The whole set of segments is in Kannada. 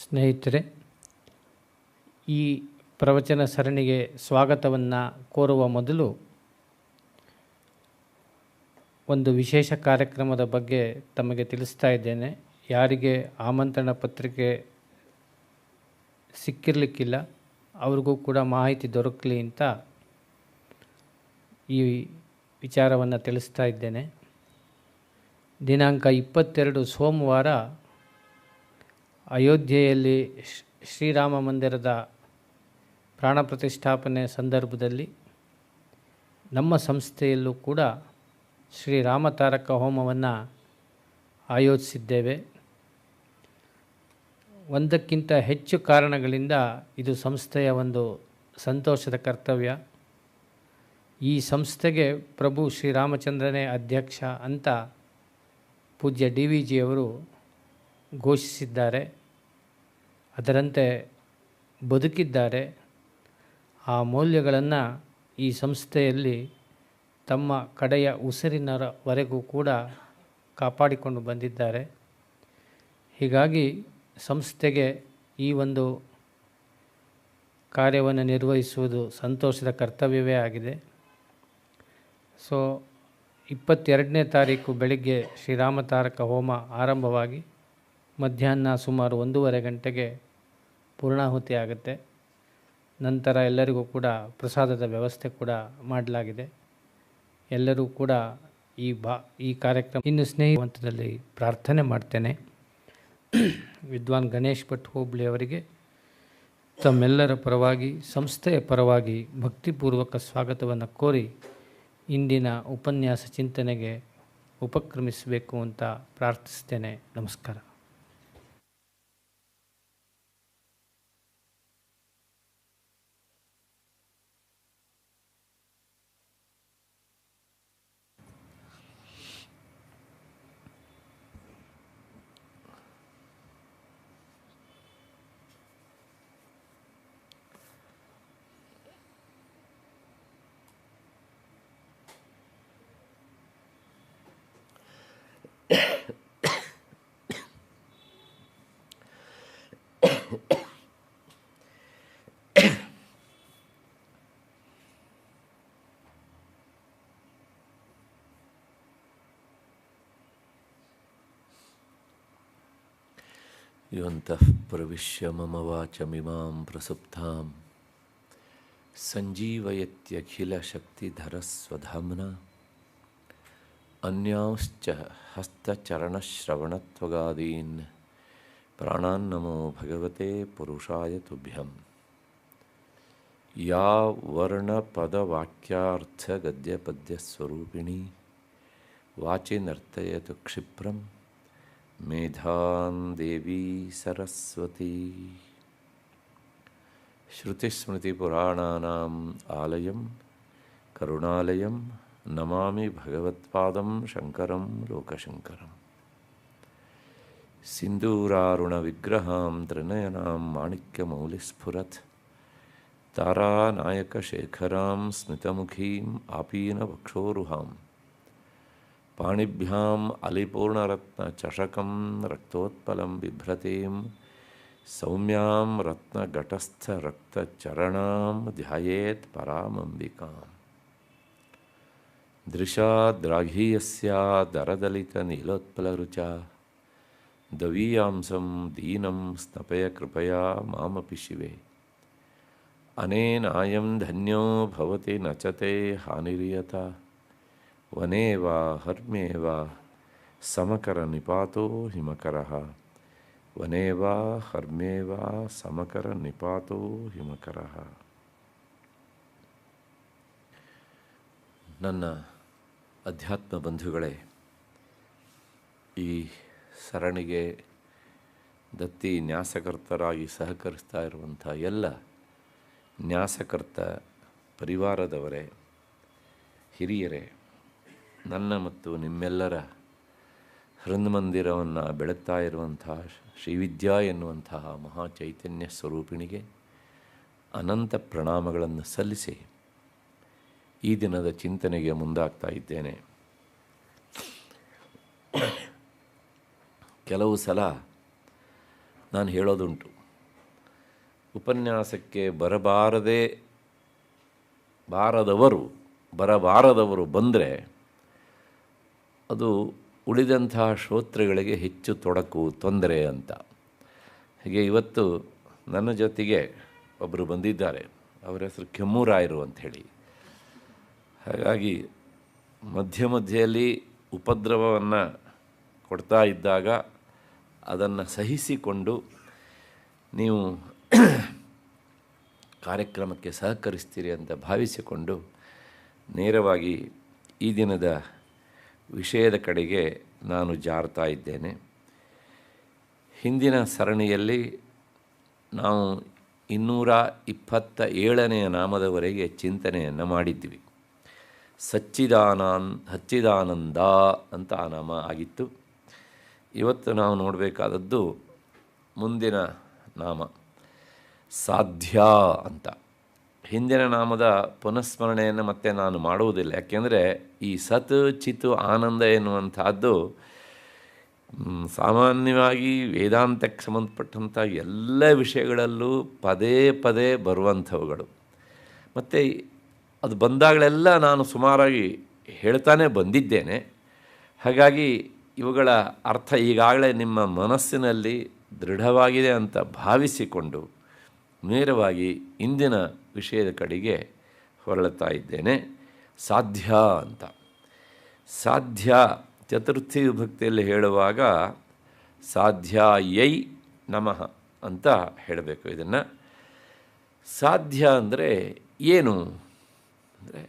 ಸ್ನೇಹಿತರೆ, ಈ ಪ್ರವಚನ ಸರಣಿಗೆ ಸ್ವಾಗತವನ್ನು ಕೋರುವ ಮೊದಲು ಒಂದು ವಿಶೇಷ ಕಾರ್ಯಕ್ರಮದ ಬಗ್ಗೆ ತಮಗೆ ತಿಳಿಸ್ತಾ ಇದ್ದೇನೆ. ಯಾರಿಗೆ ಆಮಂತ್ರಣ ಪತ್ರಿಕೆ ಸಿಕ್ಕಿರಲಿಕ್ಕಿಲ್ಲ ಅವ್ರಿಗೂ ಕೂಡ ಮಾಹಿತಿ ದೊರಕಲಿ ಅಂತ ಈ ವಿಚಾರವನ್ನು ತಿಳಿಸ್ತಾ ಇದ್ದೇನೆ. ದಿನಾಂಕ 22 ಸೋಮವಾರ ಅಯೋಧ್ಯೆಯಲ್ಲಿ ಶ್ರೀರಾಮ ಮಂದಿರದ ಪ್ರಾಣ ಪ್ರತಿಷ್ಠಾಪನೆ ಸಂದರ್ಭದಲ್ಲಿ ನಮ್ಮ ಸಂಸ್ಥೆಯಲ್ಲೂ ಕೂಡ ಶ್ರೀರಾಮತಾರಕ ಹೋಮವನ್ನು ಆಯೋಜಿಸಿದ್ದೇವೆ. ಒಂದಕ್ಕಿಂತ ಹೆಚ್ಚು ಕಾರಣಗಳಿಂದ ಇದು ಸಂಸ್ಥೆಯ ಒಂದು ಸಂತೋಷದ ಕರ್ತವ್ಯ. ಈ ಸಂಸ್ಥೆಗೆ ಪ್ರಭು ಶ್ರೀರಾಮಚಂದ್ರನೇ ಅಧ್ಯಕ್ಷ ಅಂತ ಪೂಜ್ಯ DVG ಅವರು ಘೋಷಿಸಿದ್ದಾರೆ. ಅದರಂತೆ ಬದುಕಿದ್ದಾರೆ. ಆ ಮೌಲ್ಯಗಳನ್ನು ಈ ಸಂಸ್ಥೆಯಲ್ಲಿ ತಮ್ಮ ಕಡೆಯ ಉಸಿರಿನವರೆಗೂ ಕೂಡ ಕಾಪಾಡಿಕೊಂಡು ಬಂದಿದ್ದಾರೆ. ಹೀಗಾಗಿ ಸಂಸ್ಥೆಗೆ ಈ ಒಂದು ಕಾರ್ಯವನ್ನು ನಿರ್ವಹಿಸುವುದು ಸಂತೋಷದ ಕರ್ತವ್ಯವೇ ಆಗಿದೆ. 22ನೇ ತಾರೀಕು ಬೆಳಿಗ್ಗೆ ಶ್ರೀರಾಮತಾರಕ ಹೋಮ ಆರಂಭವಾಗಿ ಮಧ್ಯಾಹ್ನ ಸುಮಾರು 1:30 ಗಂಟೆಗೆ ಪೂರ್ಣಾಹುತಿ ಆಗುತ್ತೆ. ನಂತರ ಎಲ್ಲರಿಗೂ ಕೂಡ ಪ್ರಸಾದದ ವ್ಯವಸ್ಥೆ ಕೂಡ ಮಾಡಲಾಗಿದೆ. ಎಲ್ಲರೂ ಕೂಡ ಈ ಕಾರ್ಯಕ್ರಮ ಇನ್ನು ಸ್ನೇಹಿತರಲ್ಲಿ ಪ್ರಾರ್ಥನೆ ಮಾಡ್ತೇನೆ. ವಿದ್ವಾನ್ ಗಣೇಶ್ ಭಟ್ ಹೋಬಳಿ ಅವರಿಗೆ ತಮ್ಮೆಲ್ಲರ ಪರವಾಗಿ ಸಂಸ್ಥೆಯ ಪರವಾಗಿ ಭಕ್ತಿಪೂರ್ವಕ ಸ್ವಾಗತವನ್ನು ಕೋರಿ ಇಂದಿನ ಉಪನ್ಯಾಸ ಚಿಂತನೆಗೆ ಉಪಕ್ರಮಿಸಬೇಕು ಅಂತ ಪ್ರಾರ್ಥಿಸ್ತೇನೆ. ನಮಸ್ಕಾರ. ಯೋಂತಃ ಪ್ರವಿಶ್ಯ ಮಮ ವಾಚಮಿಮಾಂ ಪ್ರಸುಪ್ತಾಂ ಸಂಜೀವಯತ್ಯಖಿಲಶಕ್ತಿಧರಸ್ವಧಾಮ್ನಾ ಅನ್ಯಾಂಶ್ಚ ಹಸ್ತಚರಣಶ್ರವಣತ್ವಗಾದೀನ್ ಪ್ರಾಣಾನ್ನಮೋ ಭಗವತೆ ಪುರುಷಾಯ ತುಭ್ಯಂ. ಯಾ ವರ್ಣಪದವಾಕ್ಯಾರ್ಥಗದ್ಯಪದ್ಯಸ್ವರೂಪಿಣಿ ವಾಚಿ ನರ್ತಯತು ಕ್ಷಿಪ್ರಂ ಮೇಧಾಂ ದೇವಿ ಸರಸ್ವತಿ. ಶ್ರುತಿಸ್ಮೃತಿಪುರಾಣಾನಾಂ ಆಲಯಂ ಕರುಣಾಲಯಂ ನಮಾಮಿ ಭಗವತ್ಪಾದಂ ಶಂಕರಂ ಲೋಕಶಂಕರಂ. ಸಿಂಧೂರಾರುಣವಿಗ್ರಹಾಂ ತ್ರಿನಯನಾಂ ಮಾಣಿಕ್ಯಮೌಲಿಸ್ಫುರತ್ ತಾರಾನಾಯಕಶೇಖರಾಂ ಸ್ಮಿತಮುಖೀಂ ಆಪೀನವಕ್ಷೋರುಹಾಂ ಪಾಣಿಭ್ಯಾಂ ಅಲಿಪೂರ್ಣರತ್ನಚಷಕಂ ರಕ್ತೋತ್ಪಲಂ ಬಿಭ್ರತೀಂ ಸೌಮ್ಯಾಂ ರತ್ನಘಟಸ್ಥರಕ್ತಚರಣಾಂ ಧ್ಯಾಯೇತ್ ಪರಾಮಂಬಿಕಾಂ. ದೃಶಾದ್ರಾಘೀಯಸ್ಯಾ ದರದಲಿತನೀಲೋತ್ಪಲರುಚಾ ದವೀಯಾಂಸಂ ದೀನಂ ಸ್ನಪಯ ಕೃಪಯಾ ಮಾಮಪಿ ಶಿವೆ. ಅನೇನಾಯಂ ಧನ್ಯೋ ಭವತಿ ನಚತೆ ಹಾನಿರಿಯತ ವನೇ ವಾ ಹರ್ಮ್ಯೇ ವಾ ಸಮಕರ ನಿಪಾತೋ ಹಿಮಕರಃ. ವನೇ ವಾ ಹರ್ಮ್ಯೇ ವಾ ಸಮಕರ ನಿಪಾತೋ ಹಿಮಕರಃ. ನನ್ನ ಅಧ್ಯಾತ್ಮ ಬಂಧುಗಳೇ, ಈ ಸರಣಿಗೆ ದತ್ತಿ ನ್ಯಾಸಕರ್ತರಾಗಿ ಸಹಕರಿಸ್ತಾ ಇರುವಂಥ ಎಲ್ಲ ನ್ಯಾಸಕರ್ತ ಪರಿವಾರದವರೇ, ಹಿರಿಯರೇ, ನನ್ನ ಮತ್ತು ನಿಮ್ಮೆಲ್ಲರ ಹೃನ್ಮಂದಿರವನ್ನು ಬೆಳಗ್ತಾ ಇರುವಂಥ ಶ್ರೀವಿದ್ಯಾ ಎನ್ನುವಂತಹ ಮಹಾಚೈತನ್ಯ ಸ್ವರೂಪಿಣಿಗೆ ಅನಂತ ಪ್ರಣಾಮಗಳನ್ನು ಸಲ್ಲಿಸಿ ಈ ದಿನದ ಚಿಂತನೆಗೆ ಮುಂದಾಗ್ತಾ ಇದ್ದೇನೆ. ಕೆಲವು ಸಲ ನಾನು ಹೇಳೋದುಂಟು. ಉಪನ್ಯಾಸಕ್ಕೆ ಬರಬಾರದವರು ಬಂದರೆ ಅದು ಉಳಿದಂತಹ ಶ್ರೋತೃಗಳಿಗೆ ಹೆಚ್ಚು ತೊಂದರೆ ಅಂತ. ಹಾಗೆ ಇವತ್ತು ನನ್ನ ಜೊತೆಗೆ ಒಬ್ಬರು ಬಂದಿದ್ದಾರೆ, ಅವರ ಹೆಸರು ಕೆಮ್ಮೂರಾಯರು ಅಂಥೇಳಿ. ಹಾಗಾಗಿ ಮಧ್ಯೆಯಲ್ಲಿ ಉಪದ್ರವವನ್ನು ಕೊಡ್ತಾ ಇದ್ದಾಗ ಅದನ್ನು ಸಹಿಸಿಕೊಂಡು ನೀವು ಕಾರ್ಯಕ್ರಮಕ್ಕೆ ಸಹಕರಿಸ್ತೀರಿ ಅಂತ ಭಾವಿಸಿಕೊಂಡು ನೇರವಾಗಿ ಈ ದಿನದ ವಿಷಯದ ಕಡೆಗೆ ನಾನು ಜಾರ್ತಾ ಇದ್ದೇನೆ. ಹಿಂದಿನ ಸರಣಿಯಲ್ಲಿ ನಾವು 227ನೇ ನಾಮದವರೆಗೆ ಚಿಂತನೆಯನ್ನು ಮಾಡಿದ್ವಿ. ಸಚ್ಚಿದಾನಂದ ಅಂತ ಆ ನಾಮ ಆಗಿತ್ತು. ಇವತ್ತು ನಾವು ನೋಡಬೇಕಾದದ್ದು ಮುಂದಿನ ನಾಮ ಸಾಧ್ಯ ಅಂತ. ಹಿಂದಿನ ನಾಮದ ಪುನಃಸ್ಮರಣೆಯನ್ನು ಮತ್ತೆ ನಾನು ಮಾಡುವುದಿಲ್ಲ, ಯಾಕೆಂದರೆ ಈ ಸತ್ ಚಿತ್ತು ಆನಂದ ಎನ್ನುವಂಥದ್ದು ಸಾಮಾನ್ಯವಾಗಿ ವೇದಾಂತಕ್ಕೆ ಸಂಬಂಧಪಟ್ಟಂಥ ಎಲ್ಲ ವಿಷಯಗಳಲ್ಲೂ ಪದೇ ಪದೇ ಬರುವಂಥವುಗಳು. ಮತ್ತು ಅದು ಬಂದಾಗಲೆಲ್ಲ ನಾನು ಸುಮಾರಾಗಿ ಹೇಳ್ತಾನೆ ಬಂದಿದ್ದೇನೆ. ಹಾಗಾಗಿ ಇವುಗಳ ಅರ್ಥ ಈಗಾಗಲೇ ನಿಮ್ಮ ಮನಸ್ಸಿನಲ್ಲಿ ದೃಢವಾಗಿದೆ ಅಂತ ಭಾವಿಸಿಕೊಂಡು ನೇರವಾಗಿ ಇಂದಿನ ವಿಷಯದ ಕಡೆಗೆ ಹೊರಳುತ್ತಾ ಇದ್ದೇನೆ. ಸಾಧ್ಯ ಅಂತ. ಸಾಧ್ಯ ಚತುರ್ಥಿ ವಿಭಕ್ತಿಯಲ್ಲಿ ಹೇಳುವಾಗ ಸಾಧ್ಯಾಯೈ ನಮಃ ಅಂತ ಹೇಳಬೇಕು. ಇದನ್ನು ಸಾಧ್ಯ ಅಂದರೆ ಏನು ಅಂದರೆ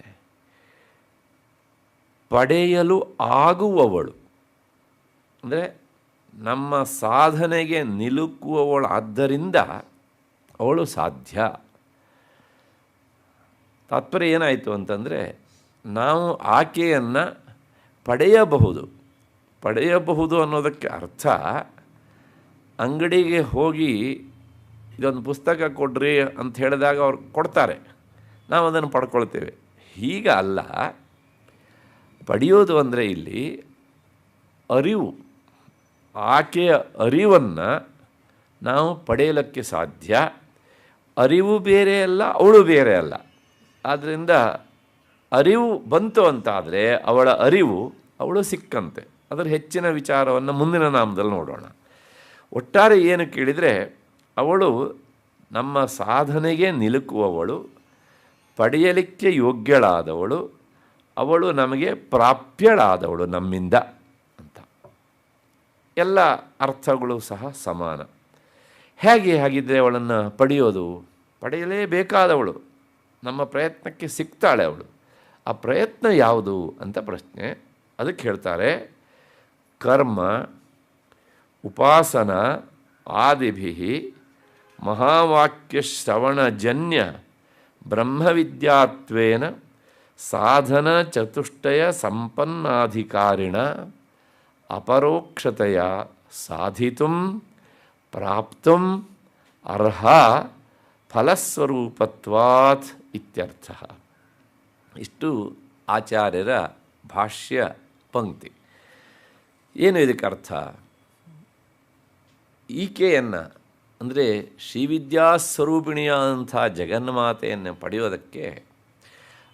ಪಡೆಯಲು ಆಗುವವಳು, ಅಂದರೆ ನಮ್ಮ ಸಾಧನೆಗೆ ನಿಲುಕುವವಳು, ಆದ್ದರಿಂದ ಅವಳು ಸಾಧ್ಯ. ತಾತ್ಪರ್ಯ ಏನಾಯಿತು ಅಂತಂದರೆ ನಾವು ಆಕೆಯನ್ನು ಪಡೆಯಬಹುದು ಅನ್ನೋದಕ್ಕೆ ಅರ್ಥ ಅಂಗಡಿಗೆ ಹೋಗಿ ಇದೊಂದು ಪುಸ್ತಕ ಕೊಡ್ರಿ ಅಂತ ಹೇಳಿದಾಗ ಅವ್ರು ಕೊಡ್ತಾರೆ, ನಾವು ಅದನ್ನು ಪಡ್ಕೊಳ್ತೇವೆ. ಹೀಗ ಅಲ್ಲ. ಪಡೆಯೋದು ಅಂದರೆ ಇಲ್ಲಿ ಅರಿವು, ಆಕೆಯ ಅರಿವನ್ನು ನಾವು ಪಡೆಯಲಿಕ್ಕೆ ಸಾಧ್ಯ. ಅರಿವು ಬೇರೆ ಅಲ್ಲ, ಅವಳು ಬೇರೆ ಅಲ್ಲ. ಆದ್ದರಿಂದ ಅರಿವು ಬಂತು ಅಂತಾದರೆ ಅವಳು ಸಿಕ್ಕಂತೆ. ಅದರ ಹೆಚ್ಚಿನ ವಿಚಾರವನ್ನು ಮುಂದಿನ ನಾಮದಲ್ಲಿ ನೋಡೋಣ. ಒಟ್ಟಾರೆ ಏನು ಕೇಳಿದರೆ ಅವಳು ನಮ್ಮ ಸಾಧನೆಗೆ ನಿಲುಕುವವಳು, ಪಡೆಯಲಿಕ್ಕೆ ಯೋಗ್ಯಳಾದವಳು, ಅವಳು ನಮಗೆ ಪ್ರಾಪ್ಯಳಾದವಳು ನಮ್ಮಿಂದ ಅಂತ. ಎಲ್ಲ ಅರ್ಥಗಳು ಸಹ ಸಮಾನ. ಹಾಗಿದ್ದರೆ ಅವಳನ್ನು ಪಡೆಯಲೇಬೇಕಾದವಳು, ನಮ್ಮ ಪ್ರಯತ್ನಕ್ಕೆ ಸಿಗ್ತಾಳೆ ಅವಳು. ಆ ಪ್ರಯತ್ನ ಯಾವುದು ಅಂತ ಪ್ರಶ್ನೆ. ಅದಕ್ಕೆ ಹೇಳ್ತಾರೆ ಕರ್ಮ ಉಪಾಸನ ಆದಿಭಿ ಮಹಾವಾಕ್ಯಶ್ರವಣಜನ್ಯ ಬ್ರಹ್ಮವಿದ್ಯಾತ್ವೇನ ಸಾಧನ ಚತುಷ್ಟಯ ಸಂಪನ್ನಾಧಿಕಾರಿಣ ಅಪರೋಕ್ಷತೆಯ ಸಾಧಿತುಂ ಪ್ರಾಪ್ತುಂ ಅರ್ಹ ಫಲಸ್ವರೂಪತ್ವಾತ್ ಇತ್ಯರ್ಥ. ಇಷ್ಟು ಆಚಾರ್ಯರ ಭಾಷ್ಯ ಪಂಕ್ತಿ. ಏನು ಇದಕ್ಕೆ ಅರ್ಥ? ಈಕೆಯನ್ನು ಅಂದರೆ ಶ್ರೀವಿದ್ಯಾಸ್ವರೂಪಿಣಿಯಾದಂಥ ಜಗನ್ಮಾತೆಯನ್ನು ಪಡೆಯೋದಕ್ಕೆ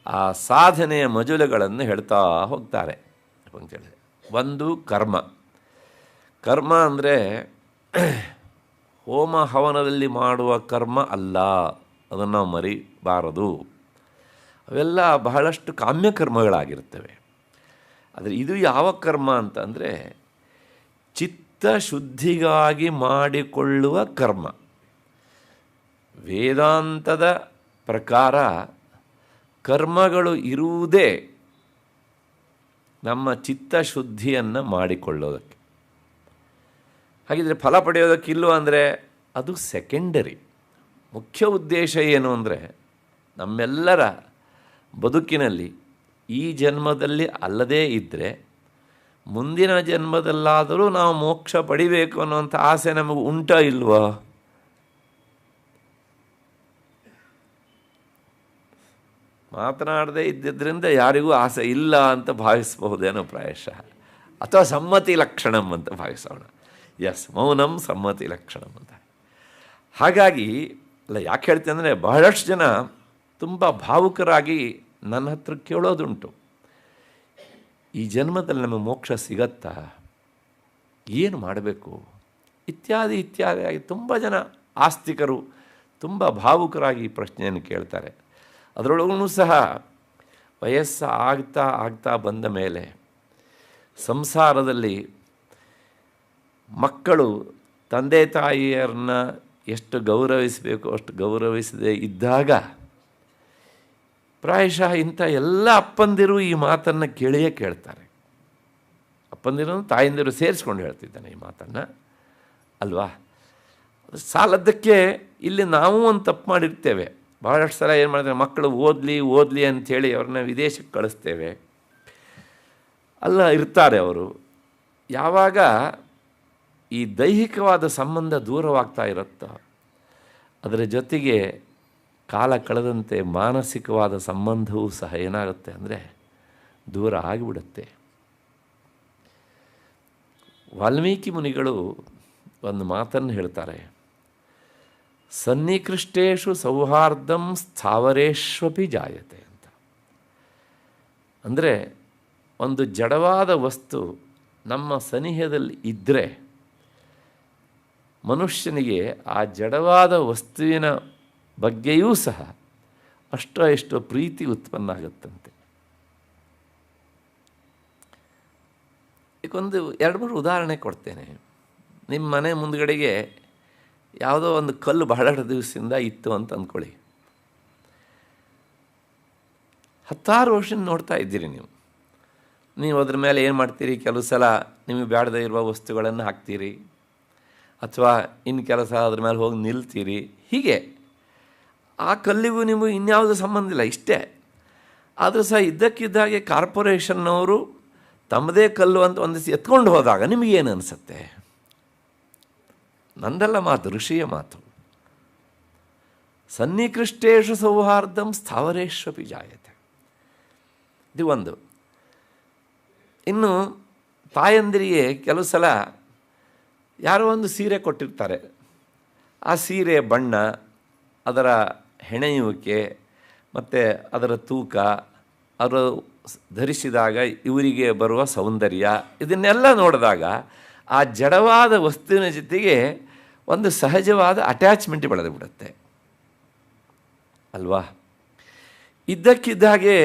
ಆ ಸಾಧನೆಯ ಮಜಲುಗಳನ್ನು ಹೇಳ್ತಾ ಹೋಗ್ತಾರೆ ಅಂತೇಳಿ. ಒಂದು ಕರ್ಮ ಅಂದರೆ ಹೋಮ ಹವನದಲ್ಲಿ ಮಾಡುವ ಕರ್ಮ ಅಲ್ಲ, ಅದನ್ನು ನಾವು ಮರಿಬಾರದು. ಅವೆಲ್ಲ ಬಹಳಷ್ಟು ಕಾಮ್ಯಕರ್ಮಗಳಾಗಿರ್ತವೆ. ಆದರೆ ಇದು ಯಾವ ಕರ್ಮ ಅಂತಂದರೆ ಚಿತ್ತಶುದ್ಧಿಗಾಗಿ ಮಾಡಿಕೊಳ್ಳುವ ಕರ್ಮ. ವೇದಾಂತದ ಪ್ರಕಾರ ಕರ್ಮಗಳು ಇರುವುದೇ ನಮ್ಮ ಚಿತ್ತಶುದ್ಧಿಯನ್ನು ಮಾಡಿಕೊಳ್ಳೋದಕ್ಕೆ. ಹಾಗಿದ್ರೆ ಫಲ ಪಡೆಯೋದಕ್ಕಿಲ್ವ ಅಂದರೆ ಅದು ಸೆಕೆಂಡರಿ. ಮುಖ್ಯ ಉದ್ದೇಶ ಏನು ಅಂದರೆ ನಮ್ಮೆಲ್ಲರ ಬದುಕಿನಲ್ಲಿ ಈ ಜನ್ಮದಲ್ಲಿ ಅಲ್ಲದೇ ಇದ್ದರೆ ಮುಂದಿನ ಜನ್ಮದಲ್ಲಾದರೂ ನಾವು ಮೋಕ್ಷ ಪಡಿಬೇಕು ಅನ್ನೋಂಥ ಆಸೆ ನಮಗೆ ಉಂಟಾ ಇಲ್ವಾ? ಮಾತನಾಡದೇ ಇದ್ದಿದ್ದರಿಂದ ಯಾರಿಗೂ ಆಸೆ ಇಲ್ಲ ಅಂತ ಭಾವಿಸಬಹುದೇನೋ ಪ್ರಾಯಶಃ, ಅಥವಾ ಸಮ್ಮತಿ ಲಕ್ಷಣಂ ಅಂತ ಭಾವಿಸೋಣ. ಎಸ್, ಮೌನಂ ಸಮ್ಮತಿ ಲಕ್ಷಣಂ ಅಂತ. ಹಾಗಾಗಿ ಅಲ್ಲ, ಯಾಕೆ ಹೇಳ್ತೀನಿ ಅಂದರೆ ಬಹಳಷ್ಟು ಜನ ತುಂಬ ಭಾವುಕರಾಗಿ ನನ್ನ ಹತ್ರ ಕೇಳೋದುಂಟು, ಈ ಜನ್ಮದಲ್ಲಿ ನಮಗೆ ಮೋಕ್ಷ ಸಿಗತ್ತಾ, ಏನು ಮಾಡಬೇಕು, ಇತ್ಯಾದಿ ಇತ್ಯಾದಿಯಾಗಿ ತುಂಬ ಜನ ಆಸ್ತಿಕರು ತುಂಬ ಭಾವುಕರಾಗಿ ಈ ಪ್ರಶ್ನೆಯನ್ನು ಕೇಳ್ತಾರೆ. ಅದರೊಳಗೂ ಸಹ ವಯಸ್ಸು ಆಗ್ತಾ ಆಗ್ತಾ ಬಂದ ಮೇಲೆ ಸಂಸಾರದಲ್ಲಿ ಮಕ್ಕಳು ತಂದೆ ತಾಯಿಯರನ್ನ ಎಷ್ಟು ಗೌರವಿಸಬೇಕು ಅಷ್ಟು ಗೌರವಿಸದೇ ಇದ್ದಾಗ ಪ್ರಾಯಶಃ ಇಂಥ ಎಲ್ಲ ಅಪ್ಪಂದಿರು ಈ ಮಾತನ್ನು ಕೇಳಿಯೇ ಕೇಳ್ತಾರೆ. ಅಪ್ಪಂದಿರು ತಾಯಂದಿರು ಸೇರಿಸ್ಕೊಂಡು ಹೇಳ್ತಿದ್ದಾನೆ ಈ ಮಾತನ್ನು ಅಲ್ವಾ. ಸಾಲದ್ದಕ್ಕೆ ಇಲ್ಲಿ ನಾವು ಒಂದು ತಪ್ಪು ಮಾಡಿರ್ತೇವೆ. ಭಾಳಷ್ಟು ಸಲ ಏನು ಮಾಡ್ತಾರೆ, ಮಕ್ಕಳು ಓದಲಿ ಅಂಥೇಳಿ ಅವ್ರನ್ನ ವಿದೇಶಕ್ಕೆ ಕಳಿಸ್ತೇವೆ. ಅಲ್ಲ ಇರ್ತಾರೆ ಅವರು. ಯಾವಾಗ ಈ ದೈಹಿಕವಾದ ಸಂಬಂಧ ದೂರವಾಗ್ತಾ ಇರುತ್ತೋ ಅದರ ಜೊತೆಗೆ ಕಾಲ ಕಳೆದಂತೆ ಮಾನಸಿಕವಾದ ಸಂಬಂಧವೂ ಸಹ ಏನಾಗುತ್ತೆ ಅಂದರೆ ದೂರ ಆಗಿಬಿಡುತ್ತೆ. ವಾಲ್ಮೀಕಿ ಮುನಿಗಳು ಒಂದು ಮಾತನ್ನು ಹೇಳ್ತಾರೆ, ಸನ್ನಿಕೃಷ್ಟೇಷು ಸೌಹಾರ್ದಂ ಸ್ಥಾವರೇಶ್ವಪಿ ಜಾಯತೆ ಅಂತ. ಅಂದರೆ ಒಂದು ಜಡವಾದ ವಸ್ತು ನಮ್ಮ ಸನಿಹದಲ್ಲಿ ಇದ್ದರೆ ಮನುಷ್ಯನಿಗೆ ಆ ಜಡವಾದ ವಸ್ತುವಿನ ಬಗ್ಗೆಯೂ ಸಹ ಅಷ್ಟೋ ಎಷ್ಟೋ ಪ್ರೀತಿ ಉತ್ಪನ್ನ ಆಗುತ್ತಂತೆ. ಈಗೊಂದು 2-3 ಉದಾಹರಣೆ ಕೊಡ್ತೇನೆ. ನಿಮ್ಮ ಮನೆ ಮುಂದುಗಡೆಗೆ ಯಾವುದೋ ಒಂದು ಕಲ್ಲು ಬಹಳ ದಿವಸದಿಂದ ಇತ್ತು ಅಂತ ಅಂದ್ಕೊಳ್ಳಿ. 10 ವರ್ಷ ನೋಡ್ತಾ ಇದ್ದೀರಿ ನೀವು ಅದ್ರ ಮೇಲೆ ಏನು ಮಾಡ್ತೀರಿ, ಕೆಲವು ಸಲ ನಿಮಗೆ ಬೇಡದೇ ಇರುವ ವಸ್ತುಗಳನ್ನು ಹಾಕ್ತೀರಿ, ಅಥವಾ ಇನ್ನು ಕೆಲಸ ಅದ್ರ ಮೇಲೆ ಹೋಗಿ ನಿಲ್ತೀರಿ. ಹೀಗೆ ಆ ಕಲ್ಲಿಗೂ ನಿಮಗೂ ಇನ್ಯಾವುದೂ ಸಂಬಂಧ ಇಲ್ಲ, ಇಷ್ಟೇ. ಆದರೂ ಸಹ ಇದ್ದಕ್ಕಿದ್ದಾಗೆ ಕಾರ್ಪೊರೇಷನ್ನವರು ತಮ್ಮದೇ ಕಲ್ಲು ಅಂತ ಒಂದಿಸಿ ಎತ್ಕೊಂಡು ಹೋದಾಗ ನಿಮಗೇನು ಅನಿಸುತ್ತೆ? ನಂದಲ್ಲ ಮಾತು, ಋಷಿಯ ಮಾತು. ಸನ್ನಿಕೃಷ್ಟೇಷು ಸೌಹಾರ್ದಂ ಸ್ಥಾವರೇಶ್ವಪಿ ಜಾಯತೆ. ಇದು ಒಂದು. ಇನ್ನು ತಾಯಂದಿರಿಗೆ ಕೆಲವು ಸಲ ಯಾರೋ ಒಂದು ಸೀರೆ ಕೊಟ್ಟಿರ್ತಾರೆ. ಆ ಸೀರೆ ಬಣ್ಣ, ಅದರ ಹೆಣೆಯುವಿಕೆ ಮತ್ತು ಅದರ ತೂಕ, ಅವರು ಧರಿಸಿದಾಗ ಇವರಿಗೆ ಬರುವ ಸೌಂದರ್ಯ, ಇದನ್ನೆಲ್ಲ ನೋಡಿದಾಗ ಆ ಜಡವಾದ ವಸ್ತುವಿನ ಜೊತೆಗೆ ಒಂದು ಸಹಜವಾದ ಅಟ್ಯಾಚ್ಮೆಂಟ್ ಬೆಳೆದು ಬಿಡುತ್ತೆ ಅಲ್ವಾ. ಇದ್ದಕ್ಕಿದ್ದಾಗೆ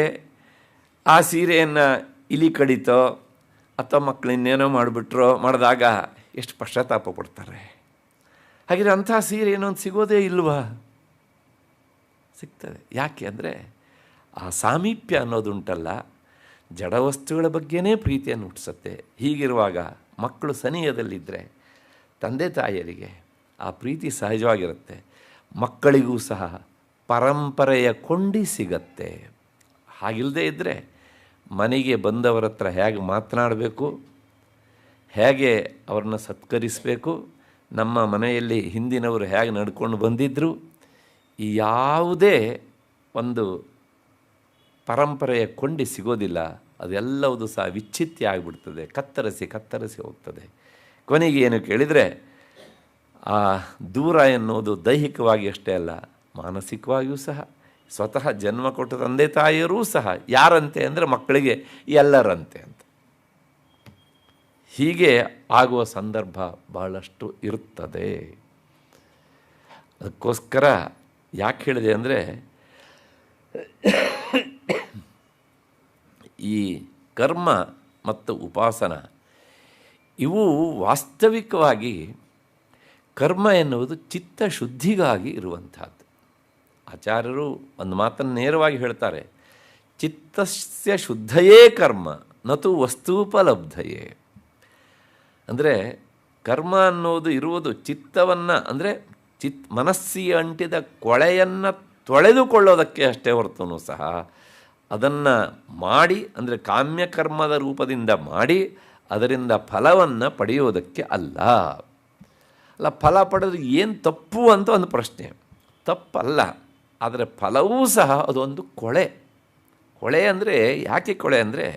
ಆ ಸೀರೆಯನ್ನು ಇಲಿ ಕಡಿತೋ ಅಥವಾ ಮಕ್ಕಳು ಇನ್ನೇನೋ ಮಾಡಿದಾಗ ಎಷ್ಟು ಪಶ್ಚಾತ್ತಾಪ ಪಡ್ತಾರೆ. ಹಾಗಿದ್ರೆ ಅಂಥ ಸೀರೆ ಏನೊಂದು ಸಿಗೋದೇ ಇಲ್ವಾ? ಸಿಗ್ತದೆ. ಯಾಕೆ ಅಂದರೆ ಆ ಸಾಮೀಪ್ಯ ಅನ್ನೋದುಂಟಲ್ಲ, ಜಡವಸ್ತುಗಳ ಬಗ್ಗೆನೇ ಪ್ರೀತಿಯನ್ನು ಹುಟ್ಟಿಸುತ್ತೆ. ಹೀಗಿರುವಾಗ ಮಕ್ಕಳು ಸನಿಹದಲ್ಲಿದ್ದರೆ ತಂದೆ ತಾಯಿಯರಿಗೆ ಆ ಪ್ರೀತಿ ಸಹಜವಾಗಿರುತ್ತೆ. ಮಕ್ಕಳಿಗೂ ಸಹ ಪರಂಪರೆಯ ಕೊಂಡಿ ಸಿಗತ್ತೆ. ಹಾಗಿಲ್ಲದೆ ಇದ್ದರೆ ಮನೆಗೆ ಬಂದವರ ಹತ್ರ ಹೇಗೆ ಮಾತನಾಡಬೇಕು, ಹೇಗೆ ಅವ್ರನ್ನ ಸತ್ಕರಿಸಬೇಕು, ನಮ್ಮ ಮನೆಯಲ್ಲಿ ಹಿಂದಿನವರು ಹೇಗೆ ನಡ್ಕೊಂಡು ಬಂದಿದ್ದರು, ಈ ಯಾವುದೇ ಒಂದು ಪರಂಪರೆಯ ಕೊಂಡಿ ಸಿಗೋದಿಲ್ಲ. ಅದೆಲ್ಲವುದು ಸಹ ವಿಚ್ಛಿತ್ಯ ಆಗಿಬಿಡ್ತದೆ, ಕತ್ತರಿಸಿ ಹೋಗ್ತದೆ. ಕೊನೆಗೆ ಏನು ಕೇಳಿದರೆ ಆ ದೂರ ಎನ್ನುವುದು ದೈಹಿಕವಾಗಿ ಅಷ್ಟೇ ಅಲ್ಲ, ಮಾನಸಿಕವಾಗಿಯೂ ಸಹ. ಸ್ವತಃ ಜನ್ಮ ಕೊಟ್ಟ ತಂದೆ ತಾಯಿಯರೂ ಸಹ ಯಾರಂತೆ ಅಂದರೆ ಮಕ್ಕಳಿಗೆ ಎಲ್ಲರಂತೆ ಅಂತ. ಹೀಗೆ ಆಗುವ ಸಂದರ್ಭ ಬಹಳಷ್ಟು ಇರುತ್ತದೆ. ಅದಕ್ಕೋಸ್ಕರ ಯಾಕೆ ಹೇಳಿದೆ ಅಂದರೆ ಈ ಕರ್ಮ ಮತ್ತು ಉಪಾಸನ ಇವು ವಾಸ್ತವಿಕವಾಗಿ ಕರ್ಮ ಎನ್ನುವುದು ಚಿತ್ತಶುದ್ಧಿಗಾಗಿ ಇರುವಂಥದ್ದು. ಆಚಾರ್ಯರು ಒಂದು ಮಾತನ್ನು ನೇರವಾಗಿ ಹೇಳ್ತಾರೆ, ಚಿತ್ತಸ್ಯ ಶುದ್ಧಯೇ ಕರ್ಮ ನತು ವಸ್ತೂಪಲಬ್ಧಯೇ. ಅಂದರೆ ಕರ್ಮ ಅನ್ನೋದು ಇರುವುದು ಚಿತ್ತವನ್ನು, ಅಂದರೆ ಮನಸ್ಸಿಗೆ ಅಂಟಿದ ಕೊಳೆಯನ್ನು ತೊಳೆದುಕೊಳ್ಳೋದಕ್ಕೆ ಅಷ್ಟೇ ಹೊರತೂ ಸಹ ಅದನ್ನು ಮಾಡಿ, ಅಂದರೆ ಕಾಮ್ಯಕರ್ಮದ ರೂಪದಿಂದ ಮಾಡಿ ಅದರಿಂದ ಫಲವನ್ನು ಪಡೆಯೋದಕ್ಕೆ ಅಲ್ಲ. ಫಲ ಪಡೆದು ಏನು ತಪ್ಪು ಅಂತ ಒಂದು ಪ್ರಶ್ನೆ. ತಪ್ಪಲ್ಲ, ಆದರೆ ಫಲವೂ ಸಹ ಅದೊಂದು ಕೊಳೆ ಅಂದರೆ ಯಾಕೆ ಕೊಳೆ ಅಂದರೆ,